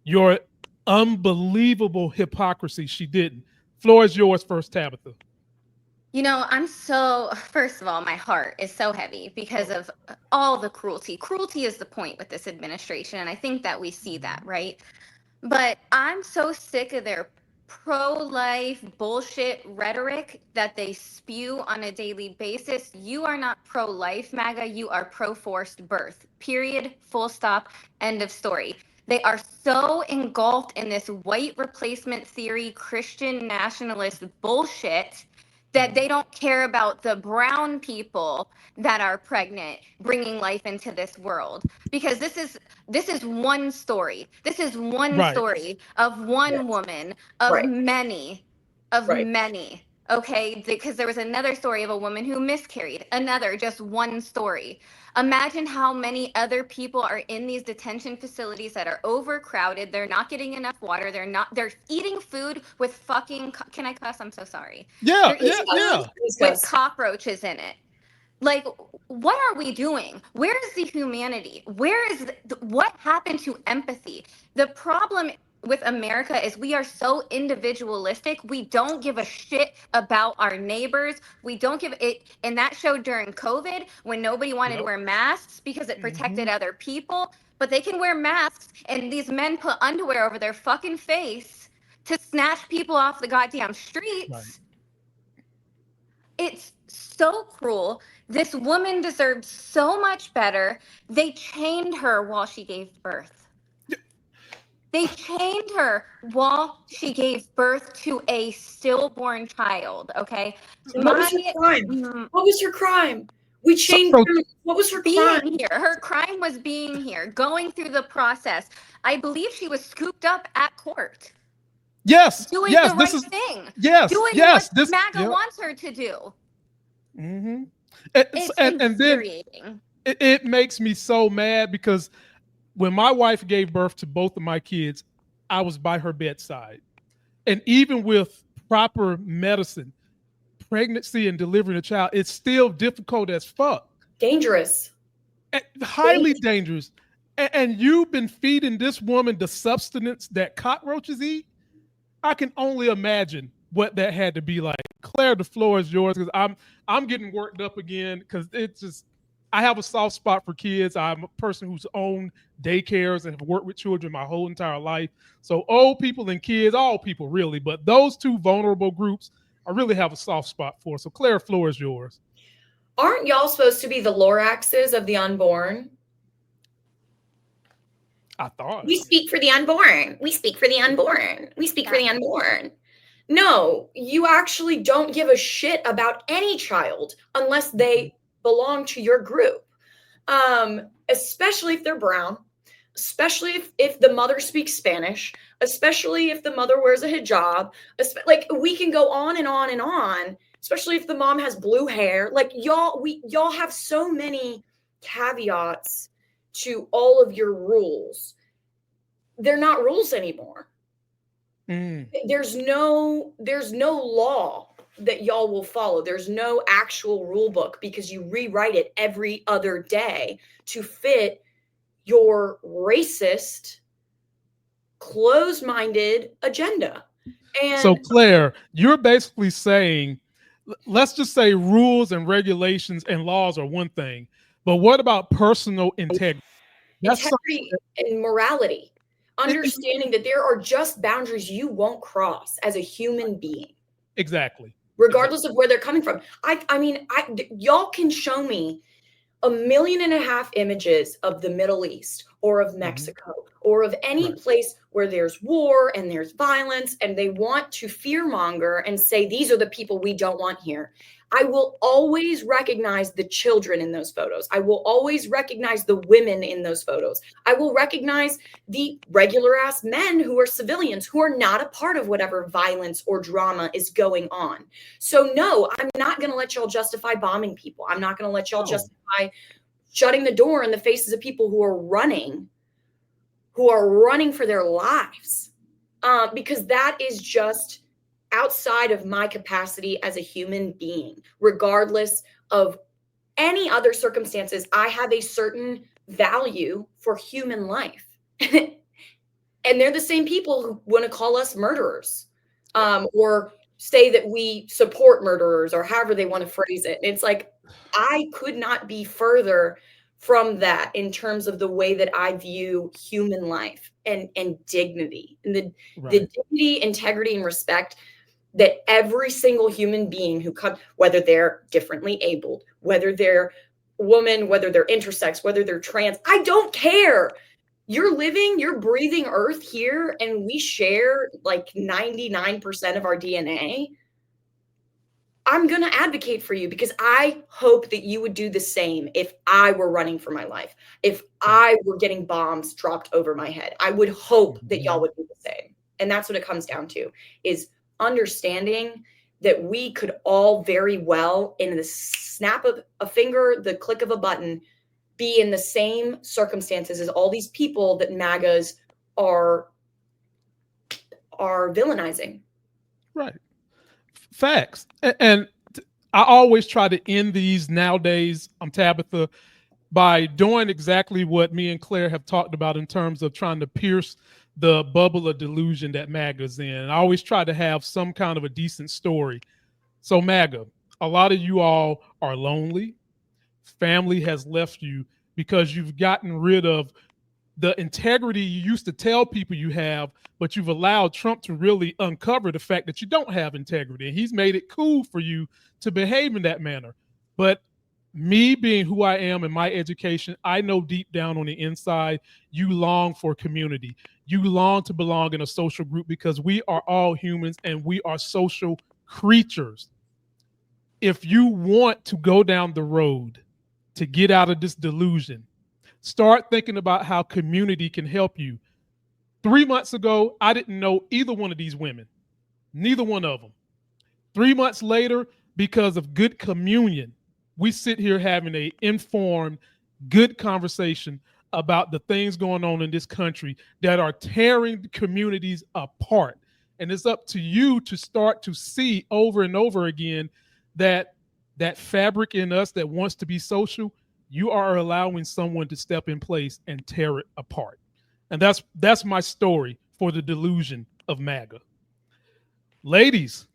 your unbelievable hypocrisy, she didn't. Floor is yours first, Tabitha. You know, first of all, my heart is so heavy because of all the cruelty. Cruelty is the point with this administration, and I think that we see that, right? But I'm so sick of their pro-life bullshit rhetoric that they spew on a daily basis. You are not pro-life, MAGA. You are pro-forced birth. Period. Full stop. End of story. They are so engulfed in this white replacement theory, Christian nationalist bullshit that they don't care about the brown people that are pregnant, bringing life into this world. Because this is one story. This is one story of one woman, of many, many. Okay, because there was another story of a woman who miscarried. Another, just one story. Imagine how many other people are in these detention facilities that are overcrowded. They're not getting enough water. They're eating food with fucking, can I cuss? I'm so sorry. Yeah, with cockroaches in it. Like, what are we doing? Where is the humanity? What happened to empathy? The problem with America is we are so individualistic. We don't give a shit about our neighbors. We don't give it. And that showed during COVID when nobody wanted to wear masks because it protected other people. But they can wear masks, and these men put underwear over their fucking face to snatch people off the goddamn streets. Right. It's so cruel. This woman deserves so much better. They chained her while she gave birth. They chained her while she gave birth to a stillborn child, okay? What was her crime? What was her crime? We chained her. What was her crime? Being here. Her crime was being here, going through the process. I believe she was scooped up at court. Yes. Doing yes, the right thing. Yes. Doing yes. what MAGA wants her to do. Mm-hmm. It's and then infuriating. it makes me so mad because when my wife gave birth to both of my kids, I was by her bedside. And even with proper medicine, pregnancy and delivering a child, it's still difficult as fuck. Dangerous. Highly dangerous. And you've been feeding this woman the substance that cockroaches eat. I can only imagine what that had to be like. Claire, the floor is yours because I'm getting worked up again because it's just, I have a soft spot for kids. I'm a person who's owned daycares and have worked with children my whole entire life. So old people and kids, all people really, but those two vulnerable groups, I really have a soft spot for. So Claire, floor is yours. Aren't y'all supposed to be the Loraxes of the unborn? I thought. We speak for the unborn. We speak for the unborn. We speak for the unborn. No, you actually don't give a shit about any child unless they belong to your group, especially if they're brown, especially if the mother speaks Spanish, especially if the mother wears a hijab. Like, we can go on and on and on, especially if the mom has blue hair. Like, y'all have so many caveats to all of your rules. They're not rules anymore. There's no law that y'all will follow. There's no actual rule book because you rewrite it every other day to fit your racist, closed-minded agenda. And so Claire, you're basically saying, let's just say rules and regulations and laws are one thing, but what about personal integrity? Integrity and morality. Understanding that there are just boundaries you won't cross as a human being. Exactly. Regardless of where they're coming from. I mean, y'all can show me 1.5 million images of the Middle East or of Mexico or of any place where there's war and there's violence and they want to fearmonger and say, these are the people we don't want here. I will always recognize the children in those photos. I will always recognize the women in those photos. I will recognize the regular ass men who are civilians who are not a part of whatever violence or drama is going on. So no, I'm not going to let y'all justify bombing people. I'm not going to let y'all justify shutting the door in the faces of people who are running for their lives. Because that is just outside of my capacity as a human being. Regardless of any other circumstances, I have a certain value for human life. And they're the same people who want to call us murderers, or say that we support murderers, or however they want to phrase it. It's like, I could not be further from that in terms of the way that I view human life and dignity and the dignity, integrity, and respect that every single human being who comes, whether they're differently abled, whether they're woman, whether they're intersex, whether they're trans, I don't care. You're living, you're breathing earth here, and we share like 99% of our DNA. I'm going to advocate for you because I hope that you would do the same if I were running for my life. If I were getting bombs dropped over my head, I would hope that y'all would do the same. And that's what it comes down to, is understanding that we could all very well, in the snap of a finger, the click of a button, be in the same circumstances as all these people that MAGAs are villainizing. Right. Facts. And I always try to end these nowadays, Tabitha, by doing exactly what me and Claire have talked about in terms of trying to pierce the bubble of delusion that MAGA's in. I always try to have some kind of a decent story. So MAGA, a lot of you all are lonely. Family has left you because you've gotten rid of the integrity you used to tell people you have, but you've allowed Trump to really uncover the fact that you don't have integrity. And he's made it cool for you to behave in that manner. But me being who I am and my education, I know deep down on the inside, you long for community. You long to belong in a social group because we are all humans and we are social creatures. If you want to go down the road to get out of this delusion, start thinking about how community can help you. 3 months ago, I didn't know either one of these women, neither one of them. 3 months later, because of good communion, we sit here having an informed, good conversation about the things going on in this country that are tearing communities apart. And it's up to you to start to see over and over again that that fabric in us that wants to be social, you are allowing someone to step in place and tear it apart. And that's my story for the delusion of MAGA. Ladies,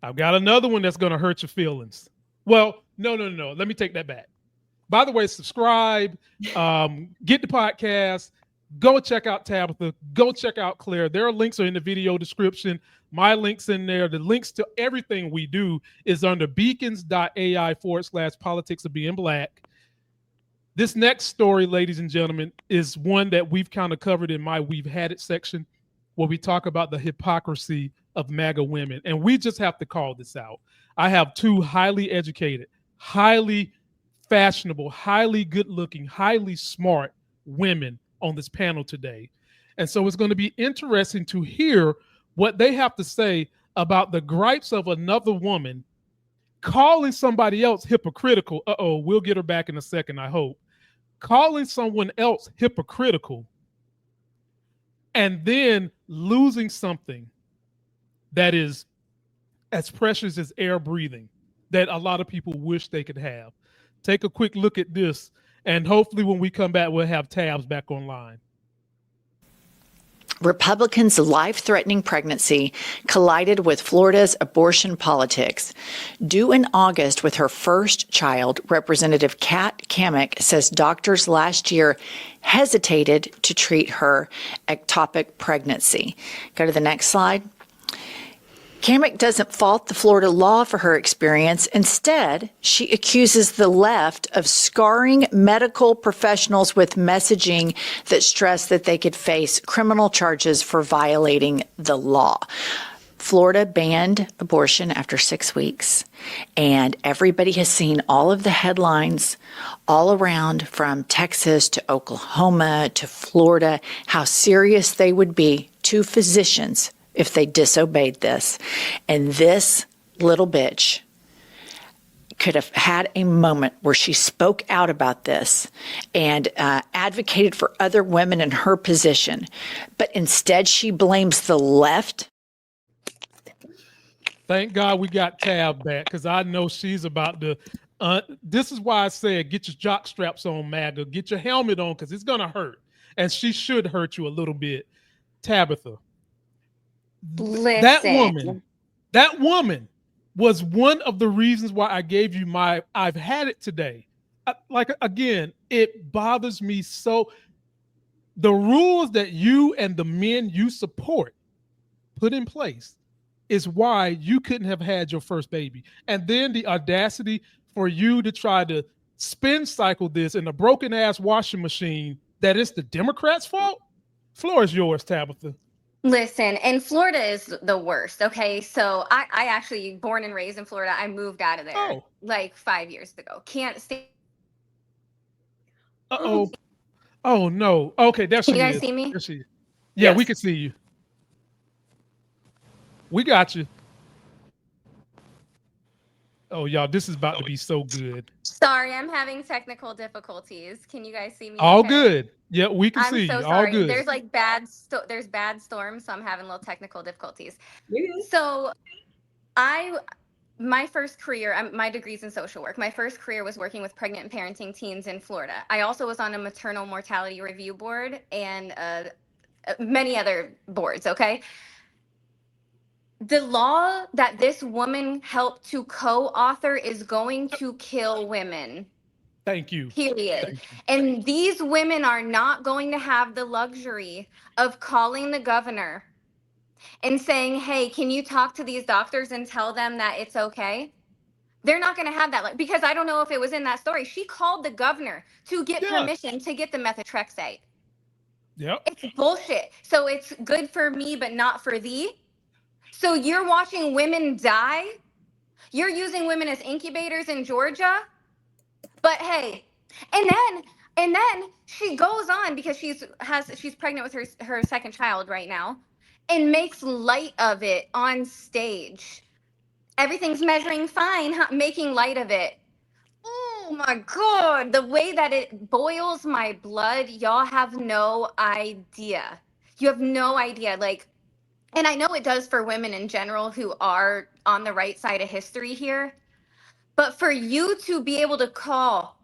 I've got another one that's going to hurt your feelings. Well, no. Let me take that back. By the way, subscribe, get the podcast, go check out Tabitha, go check out Claire. Their links are in the video description. My link's in there. The links to everything we do is under beacons.ai/politics of being black. This next story, ladies and gentlemen, is one that we've kind of covered in my We've Had It section, where we talk about the hypocrisy of MAGA women. And we just have to call this out. I have two highly educated, highly fashionable, highly good-looking, highly smart women on this panel today. And so it's going to be interesting to hear what they have to say about the gripes of another woman calling somebody else hypocritical. We'll get her back in a second, I hope. Calling someone else hypocritical and then losing something that is as precious as air breathing that a lot of people wish they could have. Take a quick look at this, and hopefully when we come back, we'll have Tabs back online. Republicans' life-threatening pregnancy collided with Florida's abortion politics. Due in August with her first child, Representative Kat Cammack says doctors last year hesitated to treat her ectopic pregnancy. Go to the next slide. Cammack doesn't fault the Florida law for her experience. Instead, she accuses the left of scarring medical professionals with messaging that stressed that they could face criminal charges for violating the law. Florida banned abortion after 6 weeks, and everybody has seen all of the headlines all around from Texas to Oklahoma to Florida, how serious they would be to physicians if they disobeyed this. And this little bitch could have had a moment where she spoke out about this and advocated for other women in her position. But instead, she blames the left. Thank God we got Tab back, because I know she's about to. This is why I said get your jock straps on, MAGA. Get your helmet on, because it's going to hurt. And she should hurt you a little bit. Tabitha. Listen. That woman was one of the reasons why I gave you my I've had it today. Again, it bothers me so. The rules that you and the men you support put in place is why you couldn't have had your first baby. And then the audacity for you to try to spin cycle this in a broken ass washing machine that it's the Democrats' fault. Floor is yours, Tabitha. Listen, and Florida is the worst. Okay, so I actually born and raised in Florida. I moved out of there like 5 years ago. Can't stay. Oh no. Okay, there she is. Can you guys see me? There she is. Yeah, yes. We can see you. We got you. Oh, y'all, this is about to be so good. Sorry, I'm having technical difficulties. Can you guys see me? All good. Yeah, we can see so you. Sorry. All good. There's like bad storms, so I'm having little technical difficulties. Yeah. So my first career, my degree's in social work. My first career was working with pregnant and parenting teens in Florida. I also was on a maternal mortality review board and many other boards, okay? The law that this woman helped to co-author is going to kill women. Thank you. Period. Thank you. And these women are not going to have the luxury of calling the governor and saying, hey, can you talk to these doctors and tell them that it's okay? They're not going to have that, because I don't know if it was in that story. She called the governor to get permission to get the methotrexate. Yep. It's bullshit. So it's good for me, but not for thee. So you're watching women die. You're using women as incubators in Georgia. But hey, and then she goes on, because she's pregnant with her second child right now, and makes light of it on stage. Everything's measuring fine, huh? Making light of it. Oh my God, the way that it boils my blood, y'all have no idea. You have no idea. Like, and I know it does for women in general who are on the right side of history here, but for you to be able to call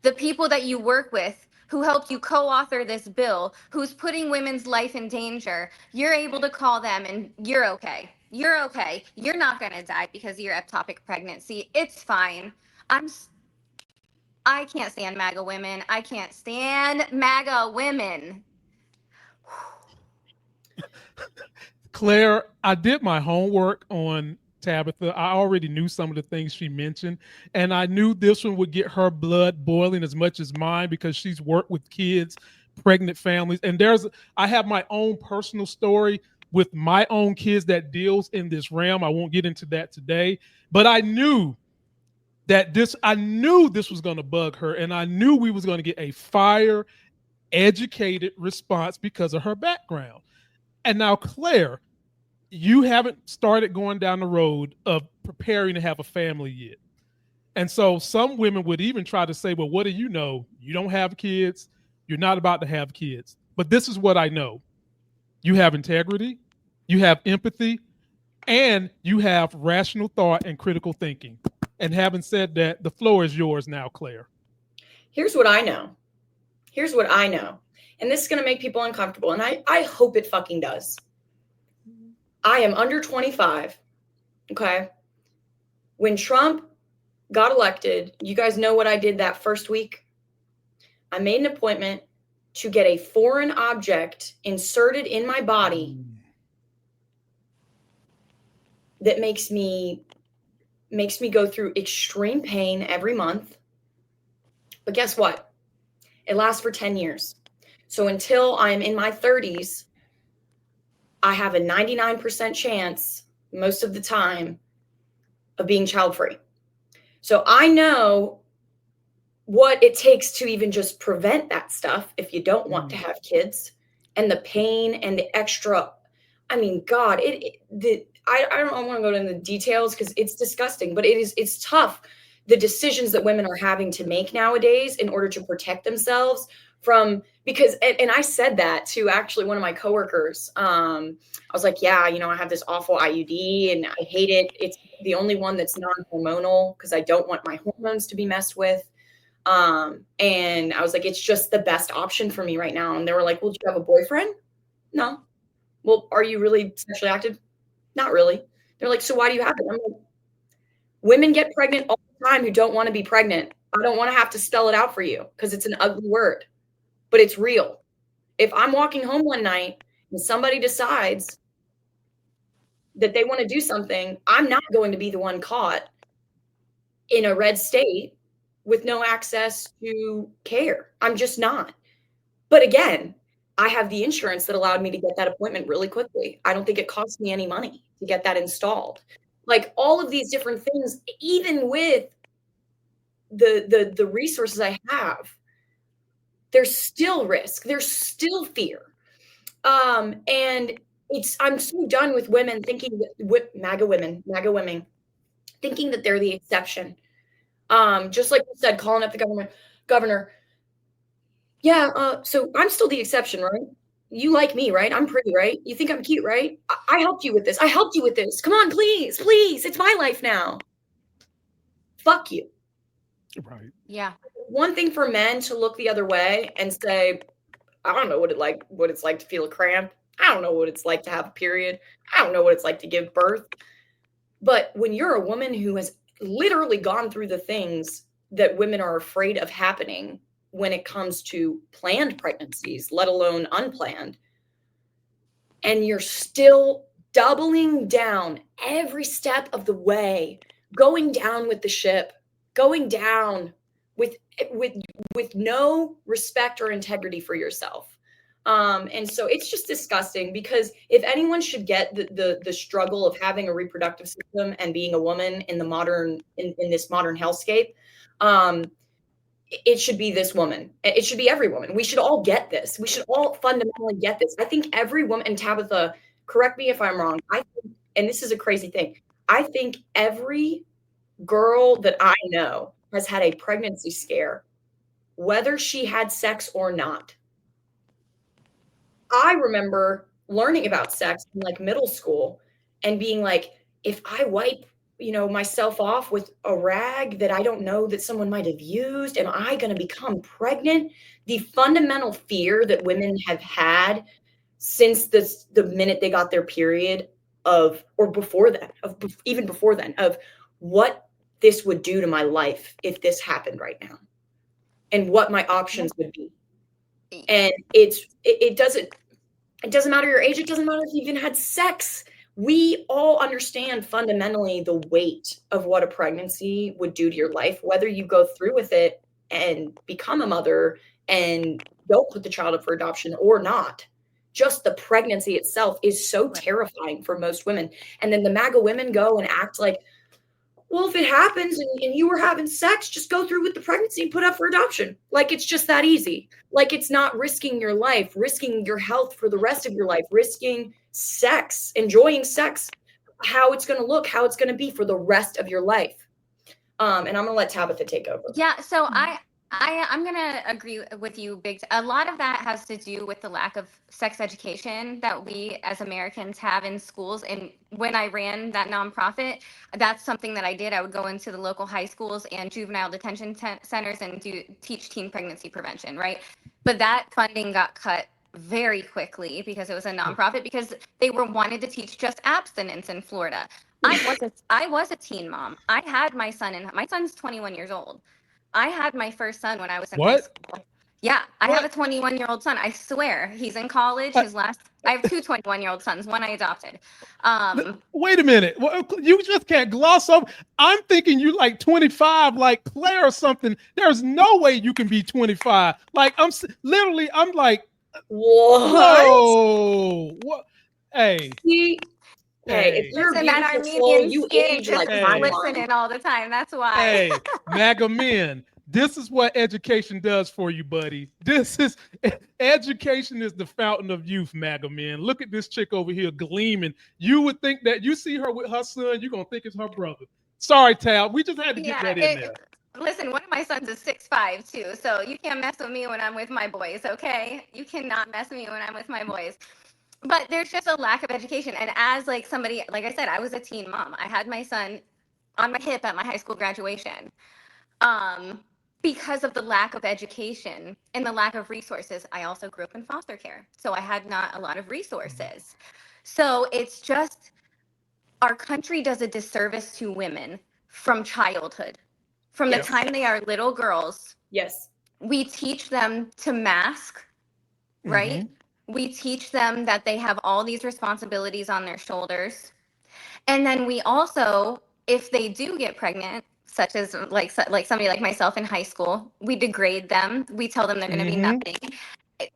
the people that you work with who helped you co-author this bill, who's putting women's life in danger, you're able to call them and you're okay. You're okay. You're not going to die because of your ectopic pregnancy. It's fine. I can't stand MAGA women. I can't stand MAGA women. Claire, I did my homework on Tabitha. I already knew some of the things she mentioned, and I knew this one would get her blood boiling as much as mine, because she's worked with kids, pregnant families, and I have my own personal story with my own kids that deals in this realm. I won't get into that today, but I knew this was going to bug her, and I knew we was going to get a fire educated response because of her background. And now, Claire, you haven't started going down the road of preparing to have a family yet. And so some women would even try to say, well, what do you know? You don't have kids. You're not about to have kids. But this is what I know. You have integrity, you have empathy, and you have rational thought and critical thinking. And having said that, the floor is yours now, Claire. Here's what I know. And this is going to make people uncomfortable. And I hope it fucking does. I am under 25. Okay. When Trump got elected, you guys know what I did that first week? I made an appointment to get a foreign object inserted in my body that makes me go through extreme pain every month. But guess what? It lasts for 10 years. So until I'm in my 30s, I have a 99% chance most of the time of being child-free. So I know what it takes to even just prevent that stuff if you don't want to have kids, and the pain and the extra. I mean, God, I don't want to go into the details because it's disgusting, but it's tough. The decisions that women are having to make nowadays in order to protect themselves from, because, and I said that to actually one of my coworkers. I was like, yeah, I have this awful IUD and I hate it. It's the only one that's non-hormonal because I don't want my hormones to be messed with. And I was like, it's just the best option for me right now. And they were like, well, do you have a boyfriend? No. Well, are you really sexually active? Not really. They're like, so why do you have it? I'm like, women get pregnant all the time who don't want to be pregnant. I don't want to have to spell it out for you because it's an ugly word, but it's real. If I'm walking home one night and somebody decides that they want to do something, I'm not going to be the one caught in a red state with no access to care. I'm just not. But again, I have the insurance that allowed me to get that appointment really quickly. I don't think it cost me any money to get that installed. Like all of these different things, even with the resources I have, there's still risk. There's still fear. And I'm so done with women thinking that MAGA women thinking that they're the exception. Just like you said, calling up the governor. Yeah, so I'm still the exception, right? You like me, right? I'm pretty, right? You think I'm cute, right? I helped you with this. I helped you with this. Come on, please, please. It's my life now. Fuck you. Right. Yeah. One thing for men to look the other way and say, I don't know what it's like to feel a cramp. I don't know what it's like to have a period. I don't know what it's like to give birth. But when you're a woman who has literally gone through the things that women are afraid of happening when it comes to planned pregnancies, let alone unplanned, and you're still doubling down every step of the way, going down with the ship, going down with with with no respect or integrity for yourself. And so it's just disgusting, because if anyone should get the struggle of having a reproductive system and being a woman in the modern in this modern hellscape, it should be this woman. It should be every woman. We should all get this. We should all fundamentally get this. I think every woman, and Tabitha, correct me if I'm wrong. I think, and this is a crazy thing, I think every girl that I know has had a pregnancy scare, whether she had sex or not. I remember learning about sex in like middle school and being like, if I wipe, myself off with a rag that I don't know that someone might have used, am I going to become pregnant? The fundamental fear that women have had since the minute they got their period or before then, even before then, of what this would do to my life if this happened right now and what my options would be. And it doesn't matter your age. It doesn't matter if you even had sex. We all understand fundamentally the weight of what a pregnancy would do to your life, whether you go through with it and become a mother and don't put the child up for adoption or not. Just the pregnancy itself is so terrifying for most women. And then the MAGA women go and act like, well, if it happens and you were having sex, just go through with the pregnancy and put up for adoption. Like it's just that easy. Like it's not risking your life, risking your health for the rest of your life, risking sex, enjoying sex, how it's going to look, how it's going to be for the rest of your life. And I'm going to let Tabitha take over. Yeah. So I'm going to agree with you big. A lot of that has to do with the lack of sex education that we as Americans have in schools. And when I ran that nonprofit, that's something that I did. I would go into the local high schools and juvenile detention centers and teach teen pregnancy prevention, right? But that funding got cut very quickly because it was a nonprofit, because they wanted to teach just abstinence in Florida. I was a teen mom. I had my son, and my son's 21 years old. I had my first son when I was in high school. Yeah, I have a 21-year-old son. I swear, he's in college. I have two 21-year-old sons, one I adopted. Wait a minute. Well, you just can't gloss over. I'm thinking you like 25, like Claire or something. There's no way you can be 25. Like I'm like, what? Whoa. What? Hey. Hey, if you're listen, that beautiful, you age like I'm listening all the time. That's why. Hey, MAGA men, this is what education does for you, buddy. Education is the fountain of youth, MAGA men. Look at this chick over here gleaming. You would think that you see her with her son, you're going to think it's her brother. Sorry, Tal. We just had to get that in there. Listen, one of my sons is 6'5" too, so you can't mess with me when I'm with my boys, okay? You cannot mess with me when I'm with my boys. But there's just a lack of education. And as like somebody, like I said, I was a teen mom. I had my son on my hip at my high school graduation. Because of the lack of education and the lack of resources. I also grew up in foster care, so I had not a lot of resources. So it's just, our country does a disservice to women from childhood. From the time they are little girls. Yes. We teach them to mask, right? Mm-hmm. We teach them that they have all these responsibilities on their shoulders. And then we also, if they do get pregnant, such as like somebody like myself in high school, we degrade them. We tell them they're going to be nothing.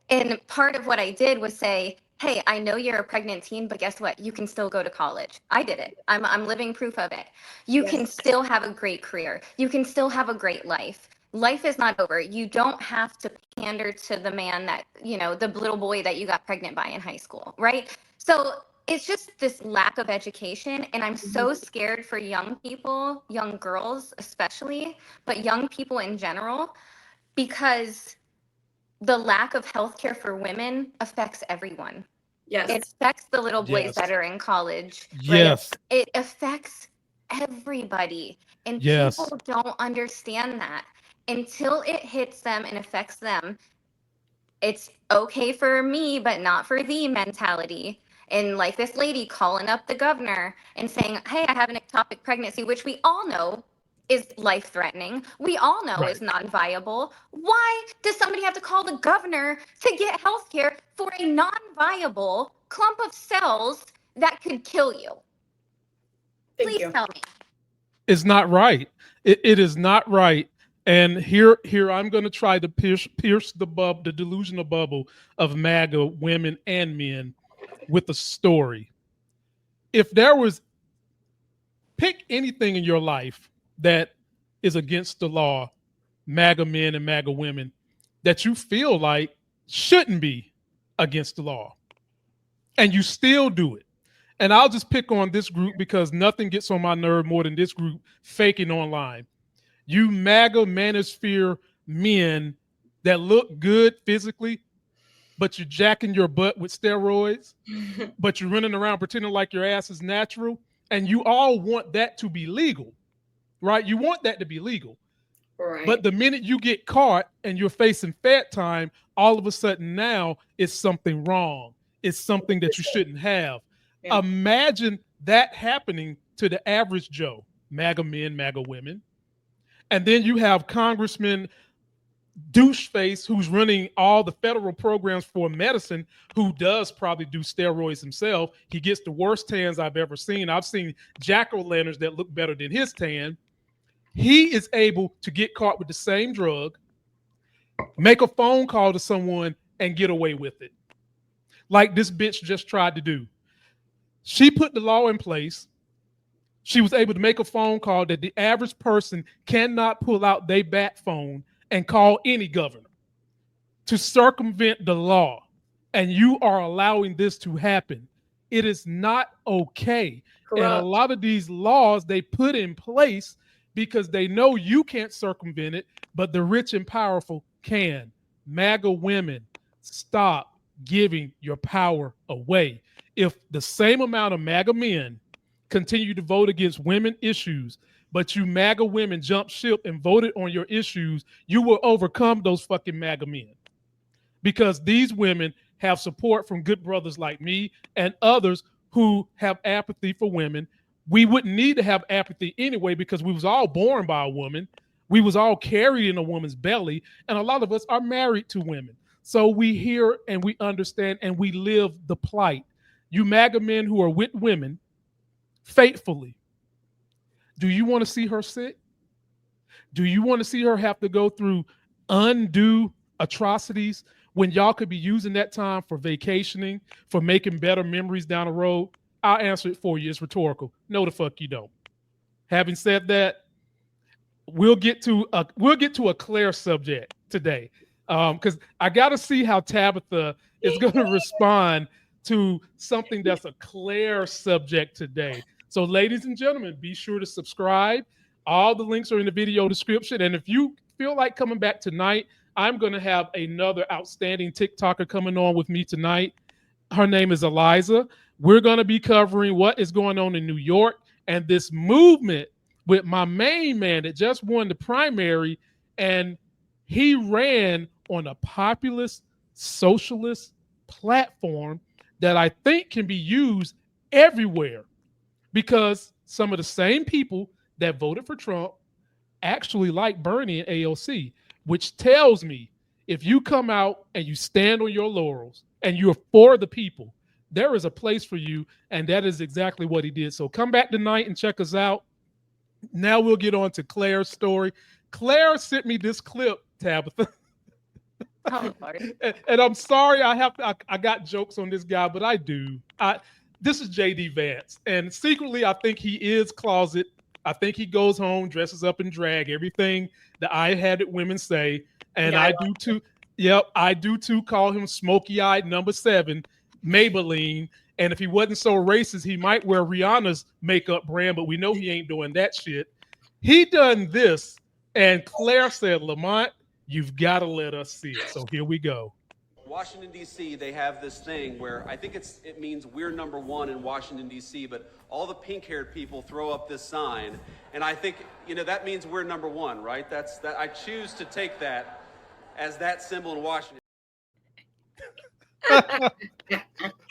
And part of what I did was say, hey, I know you're a pregnant teen, but guess what? You can still go to college. I did it. I'm living proof of it. You can still have a great career. You can still have a great life. Life is not over. You don't have to pander to the man that, the little boy that you got pregnant by in high school, right? So it's just this lack of education. And I'm so scared for young people, young girls especially, but young people in general, because the lack of healthcare for women affects everyone. Yes. It affects the little boys Yes. that are in college. Yes. It affects everybody. And Yes. people don't understand that. Until it hits them and affects them, it's okay for me, but not for thee mentality. And like this lady calling up the governor and saying, hey, I have an ectopic pregnancy, which we all know is life-threatening. We all know is non-viable. Why does somebody have to call the governor to get health care for a non-viable clump of cells that could kill you? Please tell me. It's not right. It is not right. And here I'm going to try to pierce the delusional bubble of MAGA women and men with a story. If there was, pick anything in your life that is against the law, MAGA men and MAGA women, that you feel like shouldn't be against the law, and you still do it. And I'll just pick on this group because nothing gets on my nerve more than this group faking online. You MAGA manosphere men that look good physically, but you're jacking your butt with steroids, but you're running around pretending like your ass is natural, and you all want that to be legal, right? You want that to be legal. Right. But the minute you get caught and you're facing fat time, all of a sudden now it's something wrong. It's something that you shouldn't have. Yeah. Imagine that happening to the average Joe, MAGA men, MAGA women. And then you have Congressman Doucheface, who's running all the federal programs for medicine, who does probably do steroids himself. He gets the worst tans I've ever seen. I've seen jack-o'-lanterns that look better than his tan. He is able to get caught with the same drug, make a phone call to someone, and get away with it. Like this bitch just tried to do. She put the law in place. She was able to make a phone call that the average person cannot pull out their bat phone and call any governor to circumvent the law. And you are allowing this to happen. It is not okay. Corrupt. And a lot of these laws they put in place because they know you can't circumvent it, but the rich and powerful can. MAGA women, stop giving your power away. If the same amount of MAGA men continue to vote against women issues, but you MAGA women jumped ship and voted on your issues, you will overcome those fucking MAGA men. Because these women have support from good brothers like me and others who have apathy for women. We wouldn't need to have apathy anyway because we was all born by a woman. We was all carried in a woman's belly, and a lot of us are married to women. So we hear and we understand and we live the plight. You MAGA men who are with women faithfully, do you want to see her sick? Do you want to see her have to go through undue atrocities when y'all could be using that time for vacationing, for making better memories down the road? I'll answer it for you. It's rhetorical. No, the fuck you don't. Having said that, we'll get to a Claire subject today, because I got to see how Tabitha is going to respond to something that's a Claire subject today. So, ladies and gentlemen, be sure to subscribe. All the links are in the video description. And if you feel like coming back tonight, I'm going to have another outstanding TikToker coming on with me tonight. Her name is Eliza. We're going to be covering what is going on in New York and this movement with my main man that just won the primary. And he ran on a populist socialist platform that I think can be used everywhere, because some of the same people that voted for Trump actually like Bernie and AOC, which tells me if you come out and you stand on your laurels and you're for the people, there is a place for you, and that is exactly what he did. So come back tonight and check us out. Now we'll get on to Claire's story. Claire sent me this clip, Tabitha. Oh, Lord. And I'm sorry I got jokes on this guy, but I do. This is JD Vance, and secretly I think he is closet. I think he goes home, dresses up in drag, everything that I had women say, and yeah, I do too. Yep, I do too. Call him smoky-eyed number 7, Maybelline. And if he wasn't so racist, he might wear Rihanna's makeup brand, but we know he ain't doing that shit. He done this, and Claire said, Lamont, You've got to let us see it. So here we go. Washington, D.C., they have this thing where I think it means we're number one in Washington, D.C., but all the pink-haired people throw up this sign, and I think, that means we're number one, right? I choose to take that as that symbol in Washington.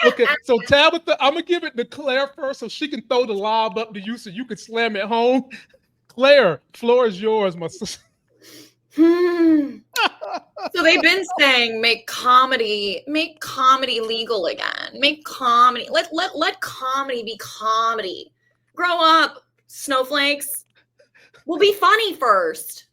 Okay, so Tabitha, I'm going to give it to Claire first so she can throw the lob up to you so you can slam it home. Claire, floor is yours, my sister. So they've been saying make comedy legal again. Make comedy. Let comedy be comedy. Grow up, snowflakes. We'll be funny first.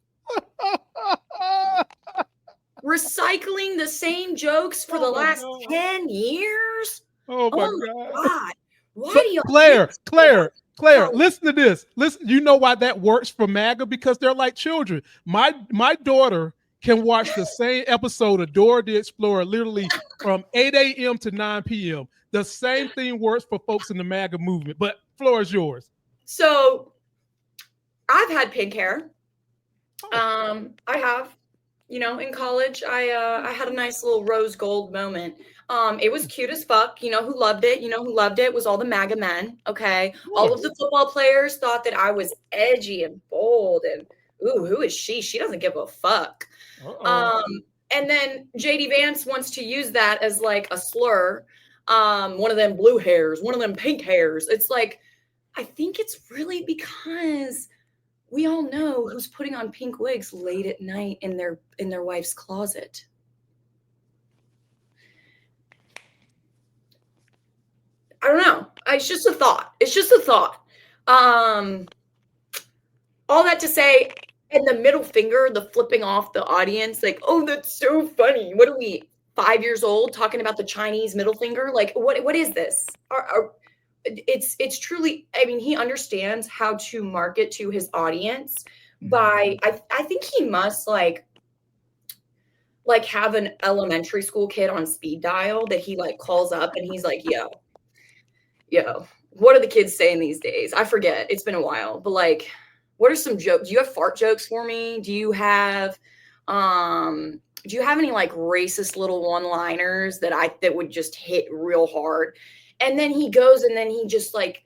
Recycling the same jokes for the last 10 years? Oh my God. Why do you Claire, listen to this. Listen, you know why that works for MAGA? Because they're like children. My daughter can watch the same episode of Dora the Explorer literally from 8 a.m. to 9 p.m. The same thing works for folks in the MAGA movement. But floor is yours. So I've had pink hair. I have. In college, I had a nice little rose gold moment. It was cute as fuck. Who loved it? Who loved it was all the MAGA men. Okay. All of the football players thought that I was edgy and bold and, ooh, who is she? She doesn't give a fuck. And then JD Vance wants to use that as like a slur. One of them blue hairs, one of them pink hairs. It's like, I think it's really because we all know who's putting on pink wigs late at night in their wife's closet. I don't know. It's just a thought. All that to say, and the middle finger, the flipping off the audience, like, oh, that's so funny. What are we, 5 years old, talking about the Chinese middle finger? Like, what is this? It's truly, I mean, he understands how to market to his audience by, I think he must like have an elementary school kid on speed dial that he like calls up and he's like, yo, what are the kids saying these days? I forget. It's been a while, but like, what are some jokes? Do you have fart jokes for me? Do you have any like racist little one-liners that would just hit real hard? And then he goes and then he just like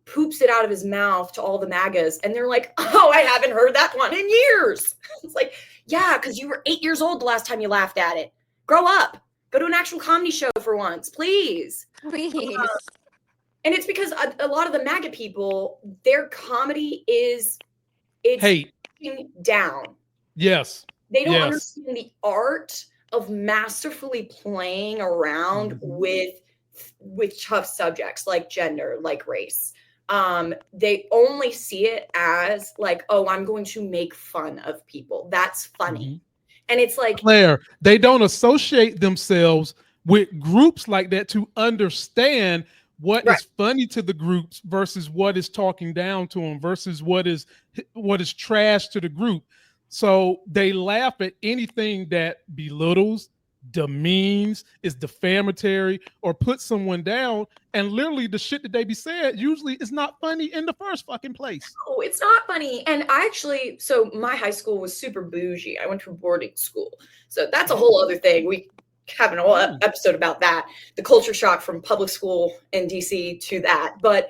poops it out of his mouth to all the MAGAs. And they're like, oh, I haven't heard that one in years. It's like, yeah, because you were 8 years old the last time you laughed at it. Grow up. Go to an actual comedy show for once, please. Please. And it's because a lot of the MAGA people, their comedy it's hate down. Yes. They don't understand the art of masterfully playing around with tough subjects like gender, like race. They only see it as like, oh, I'm going to make fun of people. That's funny. And it's like, Claire, they don't associate themselves with groups like that to understand what is funny to the groups versus what is talking down to them versus what is trash to the group. So they laugh at anything that belittles, demeans, is defamatory, or puts someone down. And literally the shit that they be saying usually is not funny in the first fucking place. Oh, it's not funny. And so my high school was super bougie. I went to a boarding school. So that's a whole other thing. We have an whole episode about that. The culture shock from public school in DC to that. But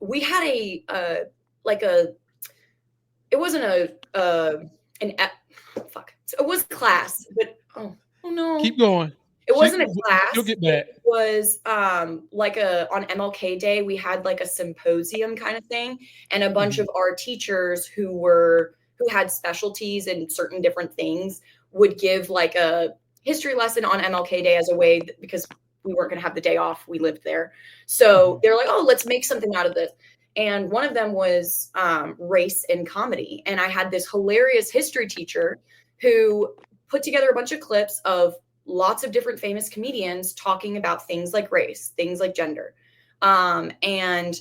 we had it wasn't it was a class, but oh no. Keep going. It wasn't a class. You'll get back. It was on MLK Day, we had like a symposium kind of thing, and a bunch of our teachers who had specialties in certain different things would give like a history lesson on MLK Day as a way because we weren't going to have the day off. We lived there. So they're like, oh, let's make something out of this. And one of them was race in comedy. And I had this hilarious history teacher who put together a bunch of clips of lots of different famous comedians talking about things like race, things like gender, and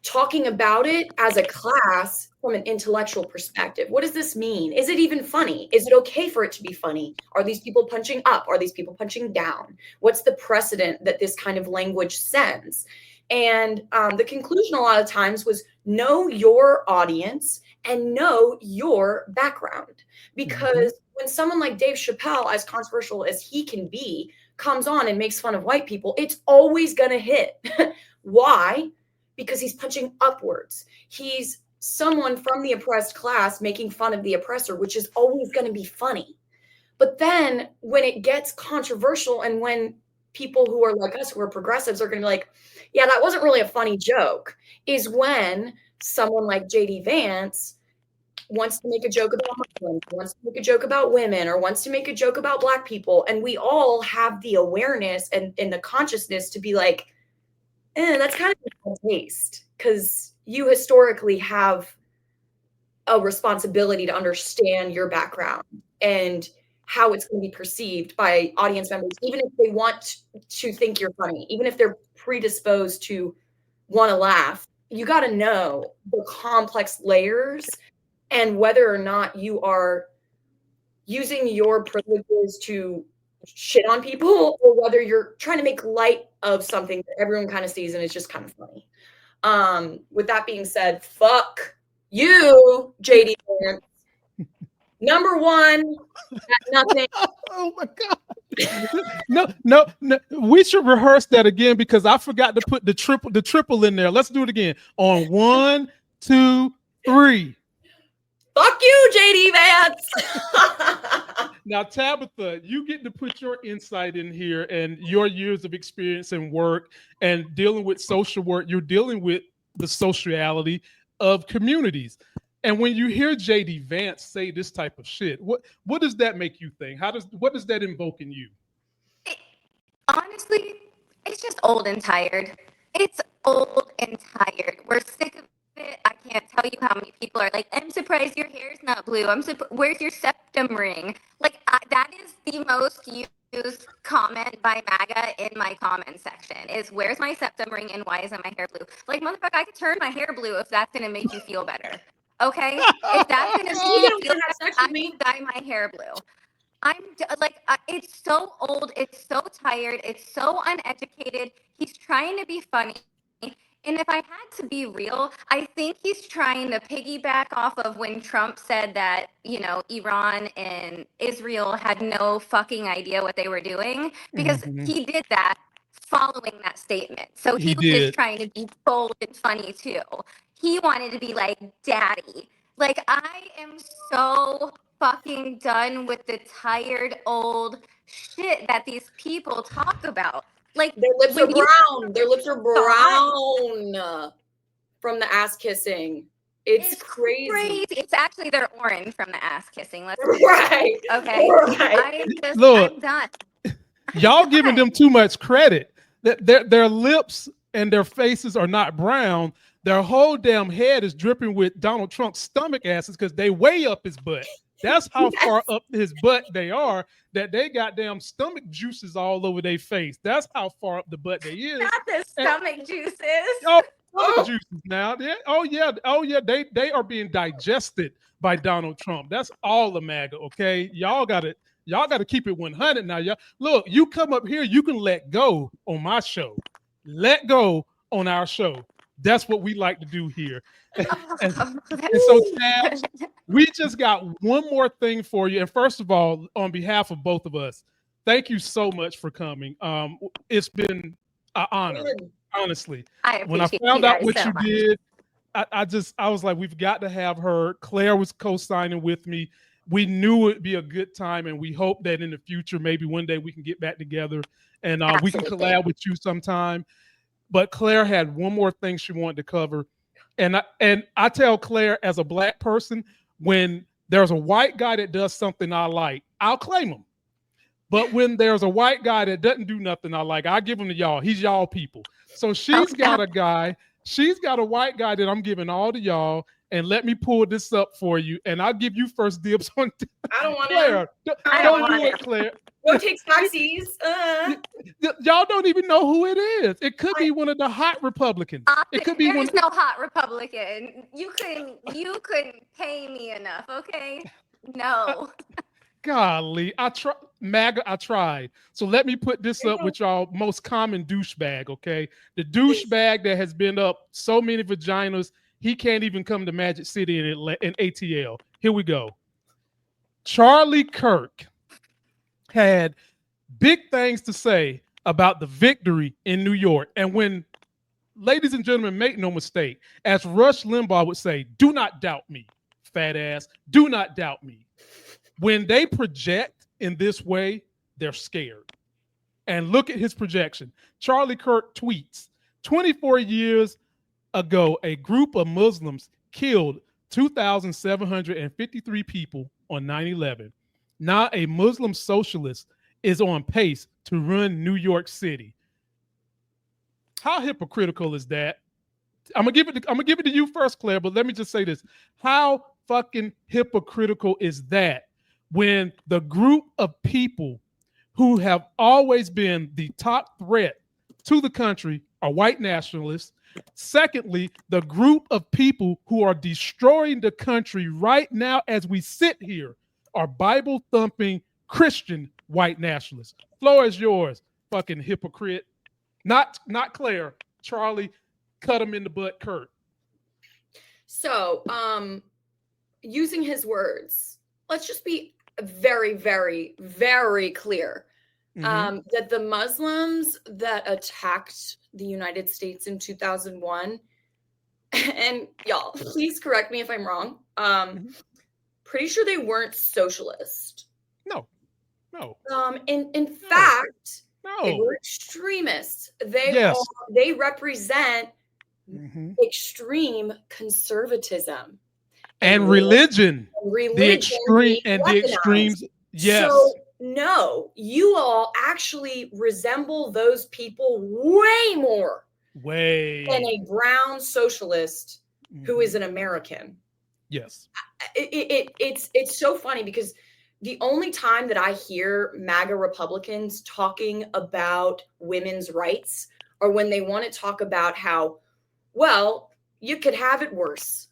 talking about it as a class from an intellectual perspective. What does this mean? Is it even funny? Is it okay for it to be funny? Are these people punching up? Are these people punching down? What's the precedent that this kind of language sends? And the conclusion a lot of times was know your audience and know your background. Because when someone like Dave Chappelle, as controversial as he can be, comes on and makes fun of white people, it's always going to hit. Why? Because he's punching upwards. He's someone from the oppressed class making fun of the oppressor, which is always going to be funny. But then when it gets controversial and when people who are like us, who are progressives, are going to be like, yeah, that wasn't really a funny joke, is when someone like JD Vance wants to make a joke about Muslims, wants to make a joke about women, or wants to make a joke about Black people. And we all have the awareness and the consciousness to be like, that's kind of a taste, because you historically have a responsibility to understand your background and how it's going to be perceived by audience members, even if they want to think you're funny, even if they're predisposed to want to laugh. You got to know the complex layers and whether or not you are using your privileges to shit on people, or whether you're trying to make light of something that everyone kind of sees and it's just kind of funny. With that being said, fuck you, JD Vance. Number one, nothing. Oh my God. No. We should rehearse that again because I forgot to put the triple in there. Let's do it again. On 1, 2, 3. Fuck you, JD Vance. Now, Tabitha, you get to put your insight in here and your years of experience and work and dealing with social work. You're dealing with the sociality of communities. And when you hear JD Vance say this type of shit, what does that make you think? What does that invoke in you? Honestly, it's just old and tired. It's old and tired. We're sick of it. I can't tell you how many people are like, I'm surprised your hair's not blue. Where's your septum ring? Like, that is the most used comment by MAGA in my comment section is, where's my septum ring and why isn't my hair blue? Like, motherfucker, I could turn my hair blue if that's going to make you feel better. Okay? If that's going to make you feel better, I can dye my hair blue. It's so old, it's so tired, it's so uneducated. He's trying to be funny. And if I had to be real, I think he's trying to piggyback off of when Trump said that, Iran and Israel had no fucking idea what they were doing, because he did that following that statement. So he was just trying to be bold and funny too. He wanted to be like daddy. Like, I am so fucking done with the tired old shit that these people talk about. Like, their lips are brown. Their lips are brown from the ass kissing. It's crazy. It's actually they're orange from the ass kissing. Let's right. Okay. Right. Look, I'm done. Y'all giving them too much credit. Their lips and their faces are not brown. Their whole damn head is dripping with Donald Trump's stomach acids because they way up his butt. That's how far up his butt they are, that they got damn stomach juices all over their face. That's how far up the butt they is. Not the stomach juices. Stomach juices now. Oh yeah. They are being digested by Donald Trump. That's all the MAGA. Okay, y'all got to keep it 100 now. Y'all look. You come up here, you can let go on my show. Let go on our show. That's what we like to do here. And so, Tab, we just got one more thing for you. And first of all, on behalf of both of us, thank you so much for coming. It's been an honor, honestly. When I found out what you did, I was like, we've got to have her. Claire was co-signing with me. We knew it'd be a good time, and we hope that in the future, maybe one day we can get back together and we can collab with you sometime. But Claire had one more thing she wanted to cover. And I tell Claire, as a Black person, when there's a white guy that does something I like, I'll claim him. But when there's a white guy that doesn't do nothing I like, I give him to y'all. He's y'all people. So she's got a white guy that I'm giving all to y'all. And let me pull this up for you. And I'll give you first dibs on I don't want Claire. Don't do it, Claire. Go take taxis. Y'all don't even know who it is. It could be one of the hot Republicans. It could be there is no hot Republican. You couldn't pay me enough, okay? No. golly, I tried. So let me put this up with y'all most common douchebag, okay? The douchebag that has been up so many vaginas, he can't even come to Magic City in ATL. Here we go. Charlie Kirk had big things to say about the victory in New York. And when, ladies and gentlemen, make no mistake, as Rush Limbaugh would say, do not doubt me, fat ass. Do not doubt me. When they project in this way, they're scared. And look at his projection. Charlie Kirk tweets, 24 years ago, a group of Muslims killed 2,753 people on 9/11. Now a Muslim socialist is on pace to run New York City. How hypocritical is that? I'm gonna give it to you first, Claire, but let me just say this. How fucking hypocritical is that when the group of people who have always been the top threat to the country are white nationalists? Secondly, the group of people who are destroying the country right now as we sit here are Bible-thumping Christian white nationalists. Floor is yours, fucking hypocrite. Not Claire. Charlie, cut him in the butt, Kurt. So, using his words, let's just be very, very, very clear. That the Muslims that attacked the United States in 2001, and y'all, please correct me if I'm wrong. Pretty sure they weren't socialist. No. In fact, they were extremists. They represent extreme conservatism and religion. The extremes. Yes. So, no, you all actually resemble those people way more than a brown socialist who is an American. Yes. It's so funny because the only time that I hear MAGA Republicans talking about women's rights are when they want to talk about how, well, you could have it worse.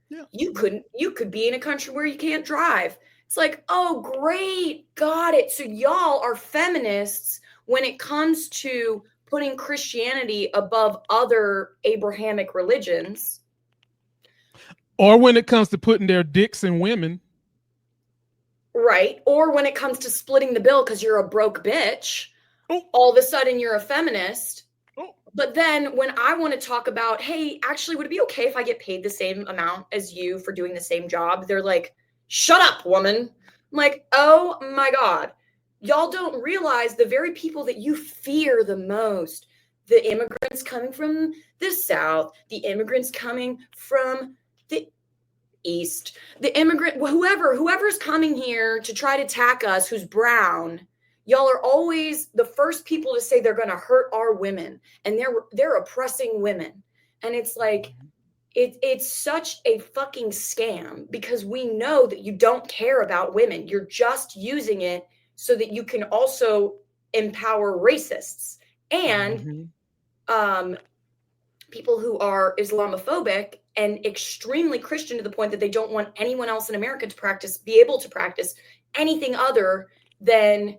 Yeah. You could be in a country where you can't drive. It's like, oh, great. Got it. So y'all are feminists when it comes to putting Christianity above other Abrahamic religions. Or when it comes to putting their dicks in women. Right. Or when it comes to splitting the bill because you're a broke bitch, all of a sudden you're a feminist. But then when I want to talk about, hey, actually, would it be okay if I get paid the same amount as you for doing the same job? They're like, shut up, woman. I'm like, oh my God. Y'all don't realize the very people that you fear the most, the immigrants coming from the South, the immigrants coming from the East, the immigrant, whoever's coming here to try to attack us, who's brown, y'all are always the first people to say they're going to hurt our women and they're oppressing women. And it's like, it's such a fucking scam because we know that you don't care about women. You're just using it so that you can also empower racists and people who are Islamophobic and extremely Christian to the point that they don't want anyone else in America to be able to practice anything other than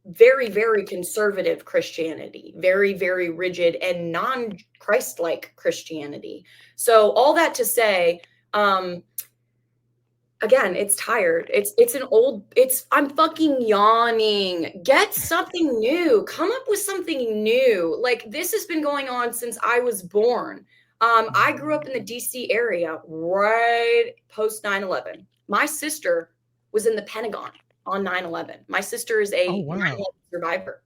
very, very conservative Christianity, very, very rigid and non-Christ-like Christianity. So all that to say, again, it's tired. I'm fucking yawning. Get something new. Come up with something new. Like this has been going on since I was born. I grew up in the DC area right post 9/11. My sister was in the Pentagon on 9/11. My sister is a 9/11 survivor.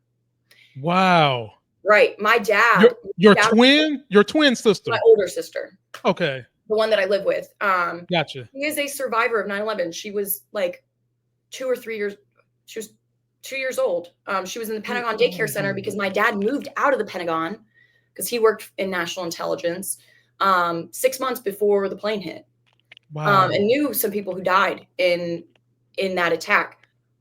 Wow. Right. My dad. Your twin sister. My older sister. Okay. The one that I live with. Gotcha. He is a survivor of 9/11. She was like 2 or 3 years. She was 2 years old. She was in the Pentagon Daycare Center because my dad moved out of the Pentagon because he worked in national intelligence 6 months before the plane hit. Wow. And knew some people who died in that attack.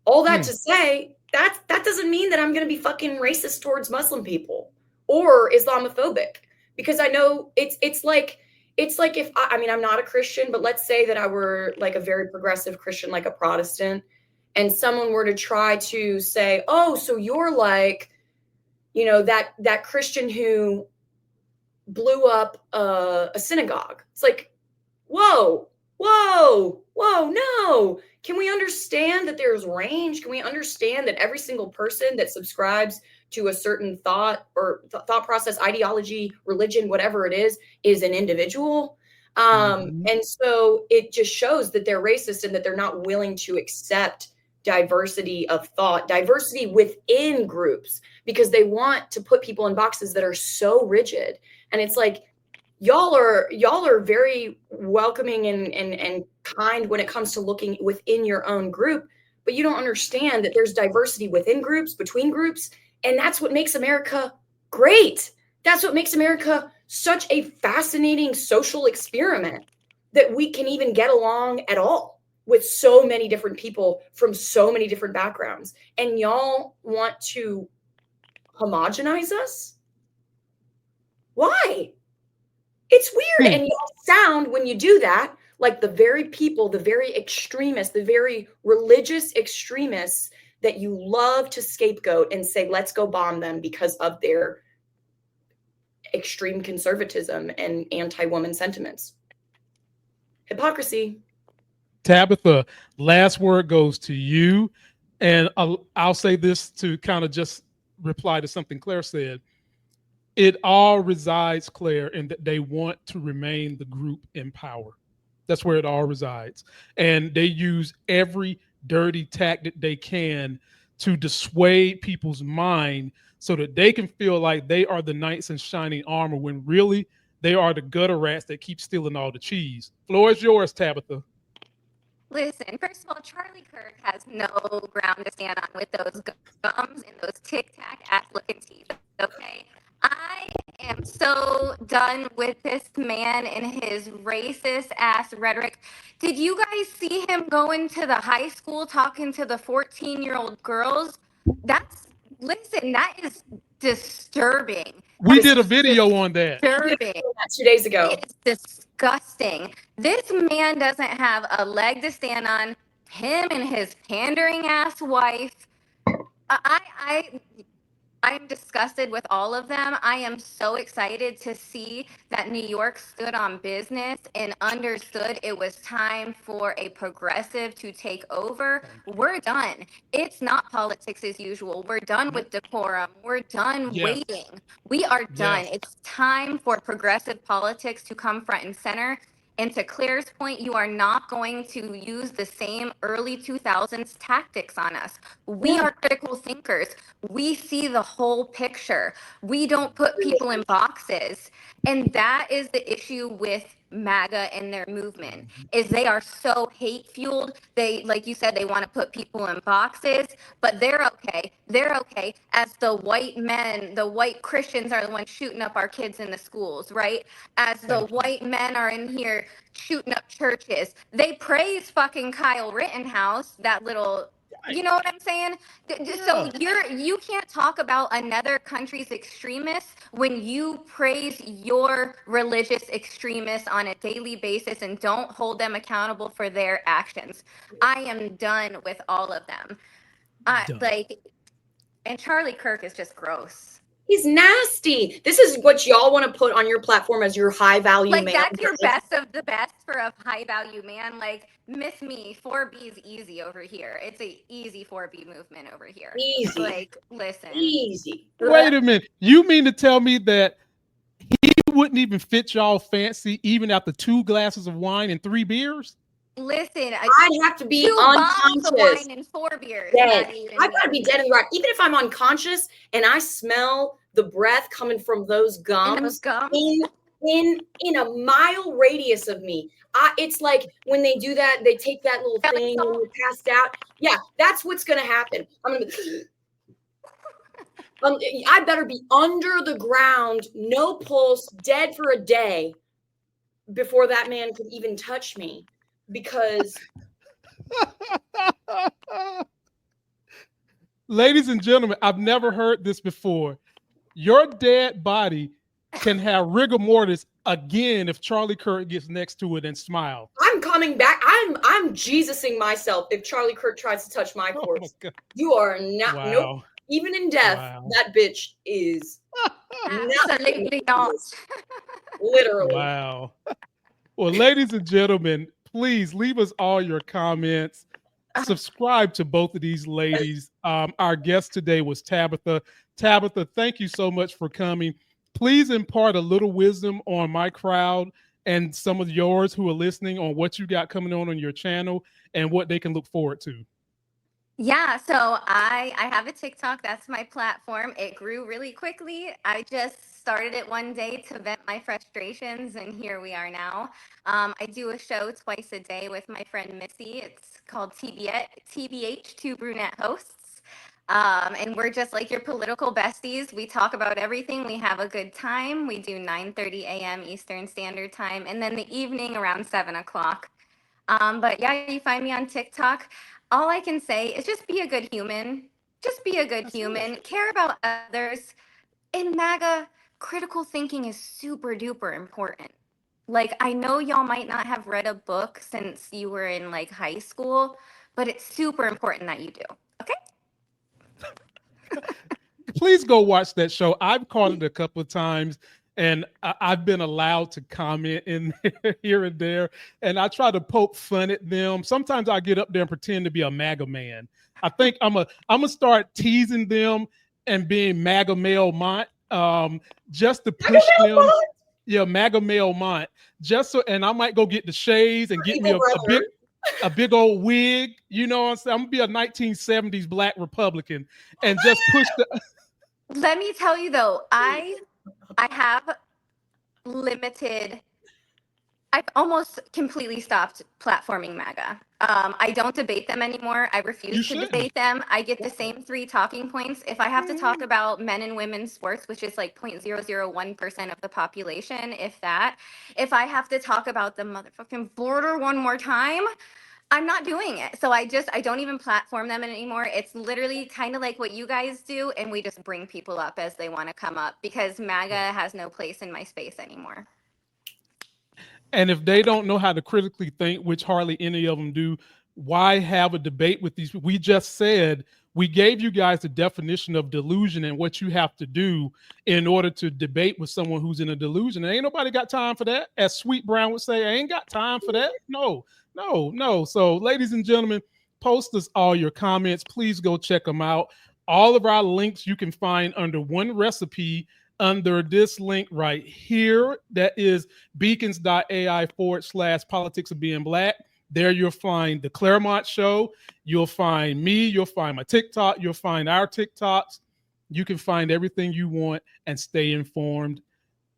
All that to say, that doesn't mean that I'm going to be fucking racist towards Muslim people or Islamophobic, because I know it's like it's like if I mean, I'm not a Christian, but let's say that I were like a very progressive Christian, like a Protestant, and someone were to try to say, oh, so you're like, you know, that Christian who blew up a synagogue. It's like, whoa, no. Can we understand that there's range? Can we understand that every single person that subscribes to a certain thought or thought process, ideology, religion, whatever it is an individual? And so it just shows that they're racist and that they're not willing to accept diversity of thought, diversity within groups, because they want to put people in boxes that are so rigid. And it's like, y'all are very welcoming and kind when it comes to looking within your own group, but you don't understand that there's diversity within groups, between groups, and that's what makes America great. That's what makes America such a fascinating social experiment, that we can even get along at all with so many different people from so many different backgrounds. And y'all want to homogenize us? Why? It's weird. And y'all sound, when you do that, like the very people, the very extremists, the very religious extremists that you love to scapegoat and say, let's go bomb them because of their extreme conservatism and anti-woman sentiments. Hypocrisy. Tabitha, last word goes to you. And I'll say this to kind of just reply to something Claire said. It all resides, Claire, in that they want to remain the group in power. That's where it all resides. And they use every dirty tactic they can to dissuade people's mind so that they can feel like they are the knights in shining armor, when really they are the gutter rats that keep stealing all the cheese. Floor is yours, Tabitha. Listen, first of all, Charlie Kirk has no ground to stand on with those gums and those Tic Tac ass looking teeth. Okay. I am so done with this man and his racist ass rhetoric. Did you guys see him going to the high school talking to the 14-year-old girls? Listen, that is disturbing. We did a video on that. Disturbing. 2 days ago. It's disgusting. This man doesn't have a leg to stand on. Him and his pandering ass wife. I'm disgusted with all of them. I am so excited to see that New York stood on business and understood it was time for a progressive to take over. We're done. It's not politics as usual. We're done with decorum. We're done waiting. We are done. It's time for progressive politics to come front and center. And to Claire's point, you are not going to use the same early 2000s tactics on us. We are critical thinkers. We see the whole picture. We don't put people in boxes. And that is the issue with MAGA and their movement, is they are so hate-fueled. They, like you said, they want to put people in boxes, but they're okay. They're okay as the white men, the white Christians are the ones shooting up our kids in the schools, right? As the white men are in here shooting up churches. They praise fucking Kyle Rittenhouse, that little... You know what I'm saying? So you can't talk about another country's extremists when you praise your religious extremists on a daily basis and don't hold them accountable for their actions. I am done with all of them. And Charlie Kirk is just gross. He's nasty. This is what y'all want to put on your platform as your high value man. Like, that's your best of the best for a high value man. Like, miss me, 4B is easy over here. It's a easy 4B movement over here. Easy. Like, listen. Easy. Wait a minute. You mean to tell me that he wouldn't even fit y'all fancy even after 2 glasses of wine and 3 beers? Listen, I'd have to be 2 bottles of unconscious. wine and 4 beers. Dead. I've got to be dead in the right. Even if I'm unconscious and I smell the breath coming from those gums, in a mile radius of me, it's like when they do that, they take that little thing and you're passed out. Yeah, that's what's going to happen. I'm going to. I better be under the ground, no pulse, dead for a day before that man could even touch me. Because ladies and gentlemen, I've never heard this before. Your dead body can have rigor mortis again if Charlie Kirk gets next to it and smile. I'm coming back. I'm Jesusing myself if Charlie Kirk tries to touch my corpse. God. You are not. Wow. Nope. Even in death, Wow. that bitch is Absolutely not. literally. Wow. Well, ladies and gentlemen, please leave us all your comments. Subscribe to both of these ladies. Our guest today was Tabitha. Tabitha, thank you so much for coming. Please impart a little wisdom on my crowd and some of yours who are listening on what you got coming on your channel and what they can look forward to. Yeah, so I have a TikTok. That's my platform. It grew really quickly. I just started it one day to vent my frustrations, and here we are now. I do a show twice a day with my friend Missy. It's called TBH, Two Brunette Hosts. And we're just like your political besties. We talk about everything. We have a good time. We do 9:30 a.m. Eastern Standard Time, and then the evening around 7 o'clock. But yeah, you find me on TikTok. All I can say is just be a good human. Just be a good human. Care about others. In MAGA, critical thinking is super duper important. Like, I know y'all might not have read a book since you were in like high school, but it's super important that you do. Okay? Please go watch that show. I've caught it a couple of times. And I've been allowed to comment in there, here and there, and I try to poke fun at them. Sometimes I get up there and pretend to be a MAGA man. I think I'm gonna start teasing them and being MAGA male Mont, just to push them. Yeah, MAGA male Mont. Just so, and I might go get the shades and get me a big old wig. You know what I'm saying? I'm gonna be a 1970s Black Republican and just push the. Let me tell you though, I have I've almost completely stopped platforming MAGA. I don't debate them anymore. I refuse to debate them. I get the same 3 talking points. If I have to talk about men and women's sports, which is like 0.001% of the population, if that, if I have to talk about the motherfucking border one more time, I'm not doing it. So I don't even platform them anymore. It's literally kind of like what you guys do. And we just bring people up as they want to come up because MAGA has no place in my space anymore. And if they don't know how to critically think, which hardly any of them do, why have a debate with these people? We just said, we gave you guys the definition of delusion and what you have to do in order to debate with someone who's in a delusion. And ain't nobody got time for that. As Sweet Brown would say, I ain't got time for that. No. So ladies and gentlemen, post us all your comments. Please go check them out. All of our links you can find under one recipe under this link right here. That is beacons.ai/politics of being black. There you'll find the Claremont Show. You'll find me. You'll find my TikTok. You'll find our TikToks. You can find everything you want and stay informed.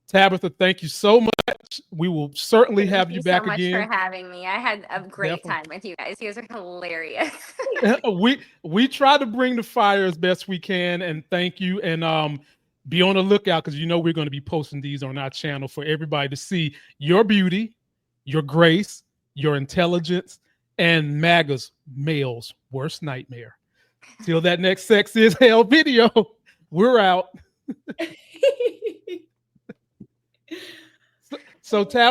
Tabitha, thank you so much. We will certainly have you back again. Thank you so much for having me. I had a great time with you guys. You guys are hilarious. we try to bring the fire as best we can, and thank you. And be on the lookout because you know we're going to be posting these on our channel for everybody to see your beauty, your grace, your intelligence, and MAGA's male's worst nightmare. Till that next Sex is Hell video, we're out. So Tab.